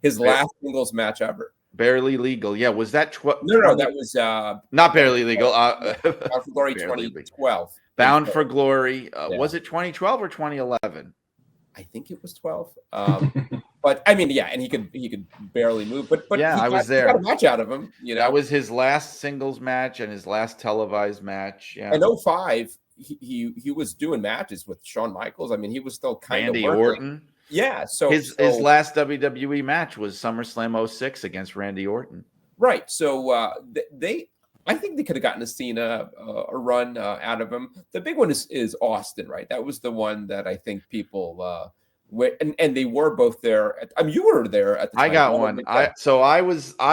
His last singles match ever. Barely Legal. Yeah, was that No, that was not Barely Legal. Bound for Glory 2012. Bound for Glory. Was it 2012 or 2011? I think it was 12. But I mean, and he could barely move. But yeah, I was there. Got a match out of him. That was his last singles match and his last televised match. Yeah. In 2005, he was doing matches with Shawn Michaels. I mean, he was still kind Randy of working. Orton. Yeah. So his last WWE match was SummerSlam 06 against Randy Orton. Right. So I think they could have gotten a Cena a run out of him. The big one is Austin, right? That was the one that I think people and they were both there. You were there at the time. I got one. I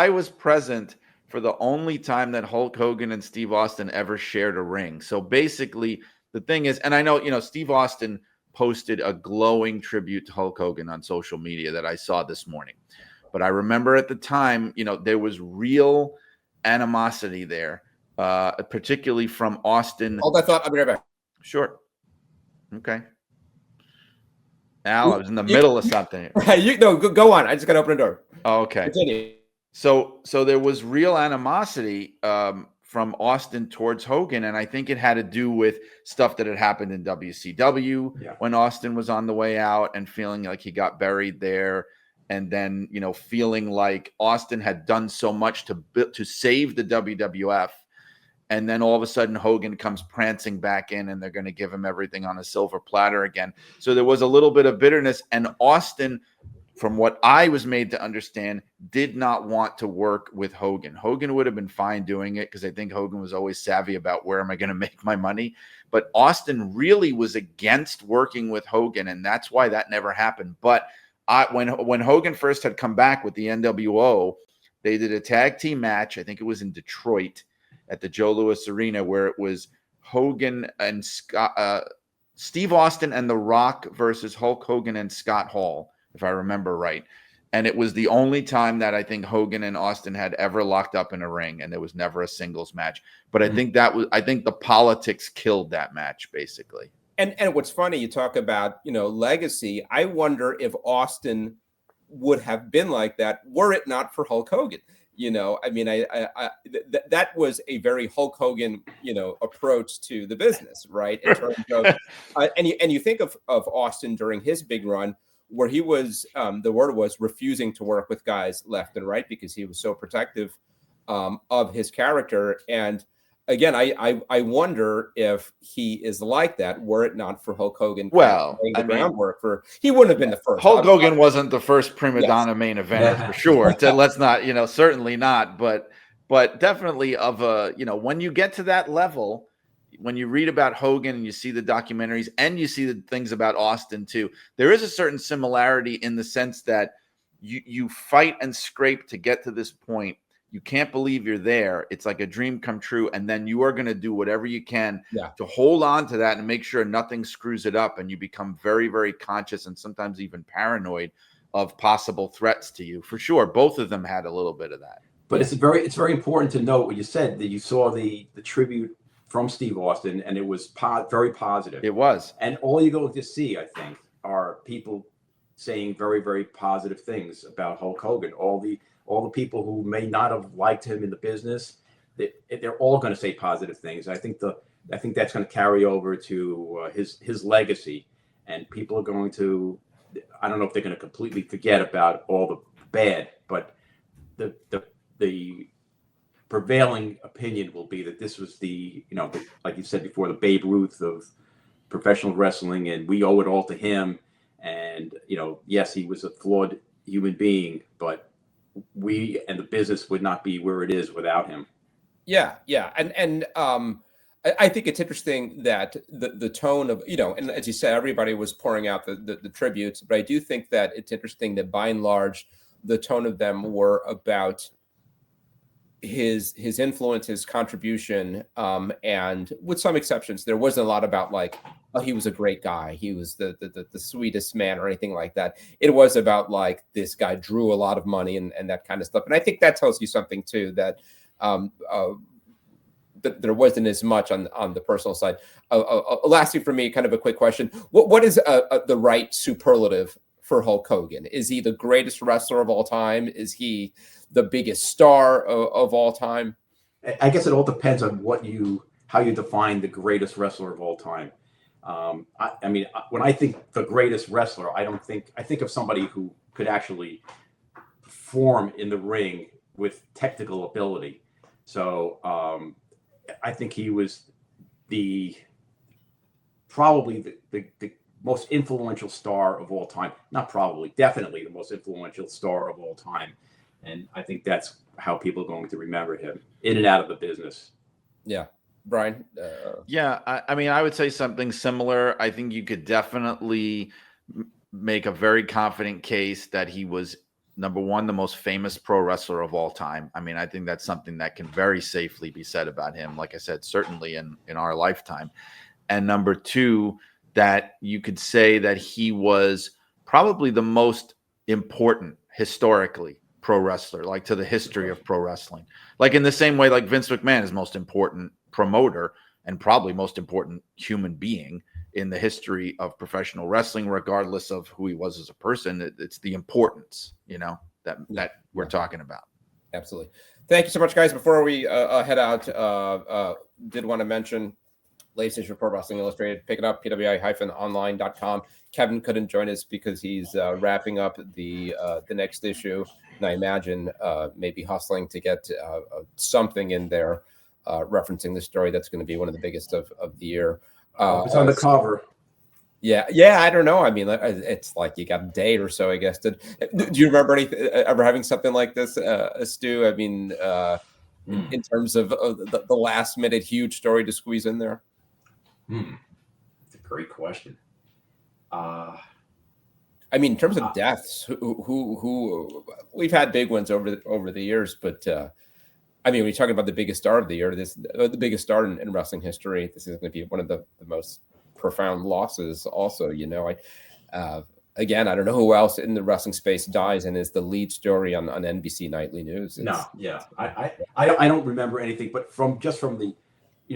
was present for the only time that Hulk Hogan and Steve Austin ever shared a ring. So basically, the thing is, and I know Steve Austin posted a glowing tribute to Hulk Hogan on social media that I saw this morning. But I remember at the time, there was real animosity there, particularly from Austin. Hold that thought. I'll be right back. Sure. Okay. Al, I was in the middle of something. Go on. I just got to open the door. Oh, okay. Continue. So there was real animosity from Austin towards Hogan, and I think it had to do with stuff that had happened in WCW when Austin was on the way out and feeling like he got buried there. And then, feeling like Austin had done so much to save the WWF. And then all of a sudden Hogan comes prancing back in and they're going to give him everything on a silver platter again. So there was a little bit of bitterness. And Austin, from what I was made to understand, did not want to work with Hogan. Hogan would have been fine doing it because I think Hogan was always savvy about where am I going to make my money. But Austin really was against working with Hogan. And that's why that never happened. But when Hogan first had come back with the NWO, they did a tag team match. I think it was in Detroit at the Joe Louis Arena, where it was Hogan and Steve Austin and The Rock versus Hulk Hogan and Scott Hall, if I remember right. And it was the only time that I think Hogan and Austin had ever locked up in a ring, and there was never a singles match. But I think the politics killed that match, basically. And what's funny, you talk about, legacy. I wonder if Austin would have been like that were it not for Hulk Hogan. That was a very Hulk Hogan, approach to the business, right? In terms of, and you think of Austin during his big run, where he was, the word was refusing to work with guys left and right because he was so protective of his character. And again, I wonder if he is like that were it not for Hulk Hogan. Well, groundwork for, he wouldn't have been the first. Hulk Hogan wasn't the first prima donna main eventer for sure. Let's not, certainly not, but definitely when you get to that level, when you read about Hogan and you see the documentaries and you see the things about Austin too, there is a certain similarity in the sense that you fight and scrape to get to this point. You can't believe you're there. It's like a dream come true. And then you are going to do whatever you can to hold on to that and make sure nothing screws it up. And you become very, very conscious and sometimes even paranoid of possible threats to you. For sure. Both of them had a little bit of that. But it's very important to note what you said, that you saw the tribute from Steve Austin, and it was very positive. It was. And all you're going to see, I think, are people saying very, very positive things about Hulk Hogan. All the people who may not have liked him in the business, they're all going to say positive things. I think that's going to carry over to his legacy, and people are going to, I don't know if they're going to completely forget about all the bad, but the prevailing opinion will be that this was like you said before, the Babe Ruth of professional wrestling, and we owe it all to him. And yes, he was a flawed human being, but we and the business would not be where it is without him. Yeah. And I think it's interesting that the tone of, and as you said, everybody was pouring out the tributes, but I do think that it's interesting that by and large, the tone of them were about his influence, his contribution, and with some exceptions, there wasn't a lot about like, oh, he was a great guy, he was the sweetest man or anything like that. It was about like, this guy drew a lot of money and that kind of stuff. And I think that tells you something too, that that there wasn't as much on the personal side. Lastly, for me, kind of a quick question: what is the right superlative for Hulk Hogan? Is he the greatest wrestler of all time? Is he the biggest star of all time? I guess it all depends on how you define the greatest wrestler of all time. I mean, when I think the greatest wrestler, I think of somebody who could actually perform in the ring with technical ability. So I think he was probably the most influential star of all time. Not probably, definitely the most influential star of all time. And I think that's how people are going to remember him, in and out of the business. Yeah. Brian? Yeah, I mean, I would say something similar. I think you could definitely make a very confident case that he was, number one, the most famous pro wrestler of all time. I mean, I think that's something that can very safely be said about him. Like I said, certainly in our lifetime. And number two, that you could say that he was probably the most important historically pro wrestler, like to the history of pro wrestling. Like in the same way, like Vince McMahon is most important promoter and probably most important human being in the history of professional wrestling, regardless of who he was as a person. It's the importance, that we're talking about. Absolutely. Thank you so much, guys. Before we head out, did want to mention latest issue of Pro Wrestling Illustrated. Pick it up, PWI-online.com. Kevin couldn't join us because he's wrapping up the next issue, and I imagine maybe hustling to get something in there referencing the story that's going to be one of the biggest of the year. It's on the cover. Yeah, I don't know. I mean, it's like you got a date or so, I guess. Do you remember ever having something like this, Stu? I mean, in terms of the last minute huge story to squeeze in there? That's a great question. I mean, in terms of deaths, who we've had big ones over the years, but I mean, when you're talking about the biggest star of the year, the biggest star in wrestling history, this is going to be one of the most profound losses. Also, again, I don't know who else in the wrestling space dies and is the lead story on NBC Nightly News. No, yeah, I don't remember anything, but from the,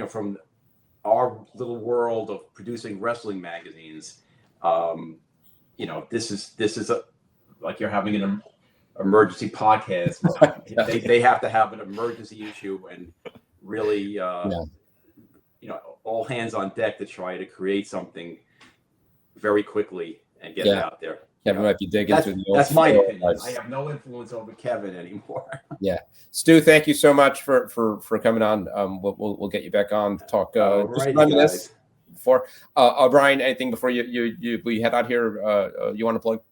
from our little world of producing wrestling magazines, this is a, like you're having an emergency podcast. They have to have an emergency issue and really, all hands on deck to try to create something very quickly and get it out there. Kevin might be digging through the old. That's my opinion. I have no influence over Kevin anymore. Yeah, Stu, thank you so much for coming on. We'll get you back on to talk. Just reminisce before Brian. Anything before we head out here? You want to plug?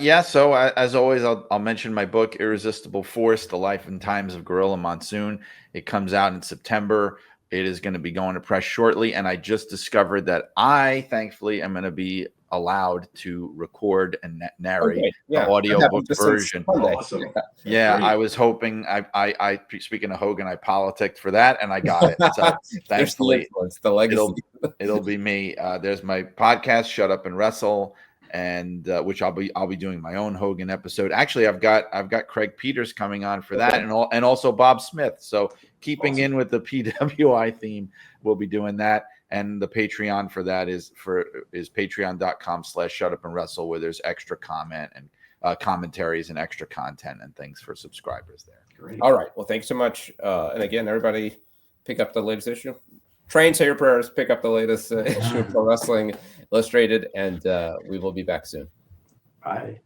Yeah. So as always, I'll mention my book, Irresistible Force: The Life and Times of Gorilla Monsoon. It comes out in September. It is going to be going to press shortly, and I just discovered that I, thankfully, am going to be allowed to record and narrate the audiobook version. Awesome. Yeah, I was hoping. I speaking of Hogan, I politicked for that, and I got it. So thankfully, the legacy. It'll be me. There's my podcast, Shut Up and Wrestle, and which I'll be doing my own Hogan episode. Actually, I've got Craig Peters coming on for that, and also Bob Smith. So keeping in with the PWI theme, we'll be doing that. And the Patreon for that is patreon.com/shutupandwrestle, where there's extra comment and commentaries and extra content and things for subscribers there. Great. All right. Well, thanks so much. And again, everybody, pick up the latest issue. Train, say your prayers. Pick up the latest issue of Pro Wrestling Illustrated, and we will be back soon. Bye.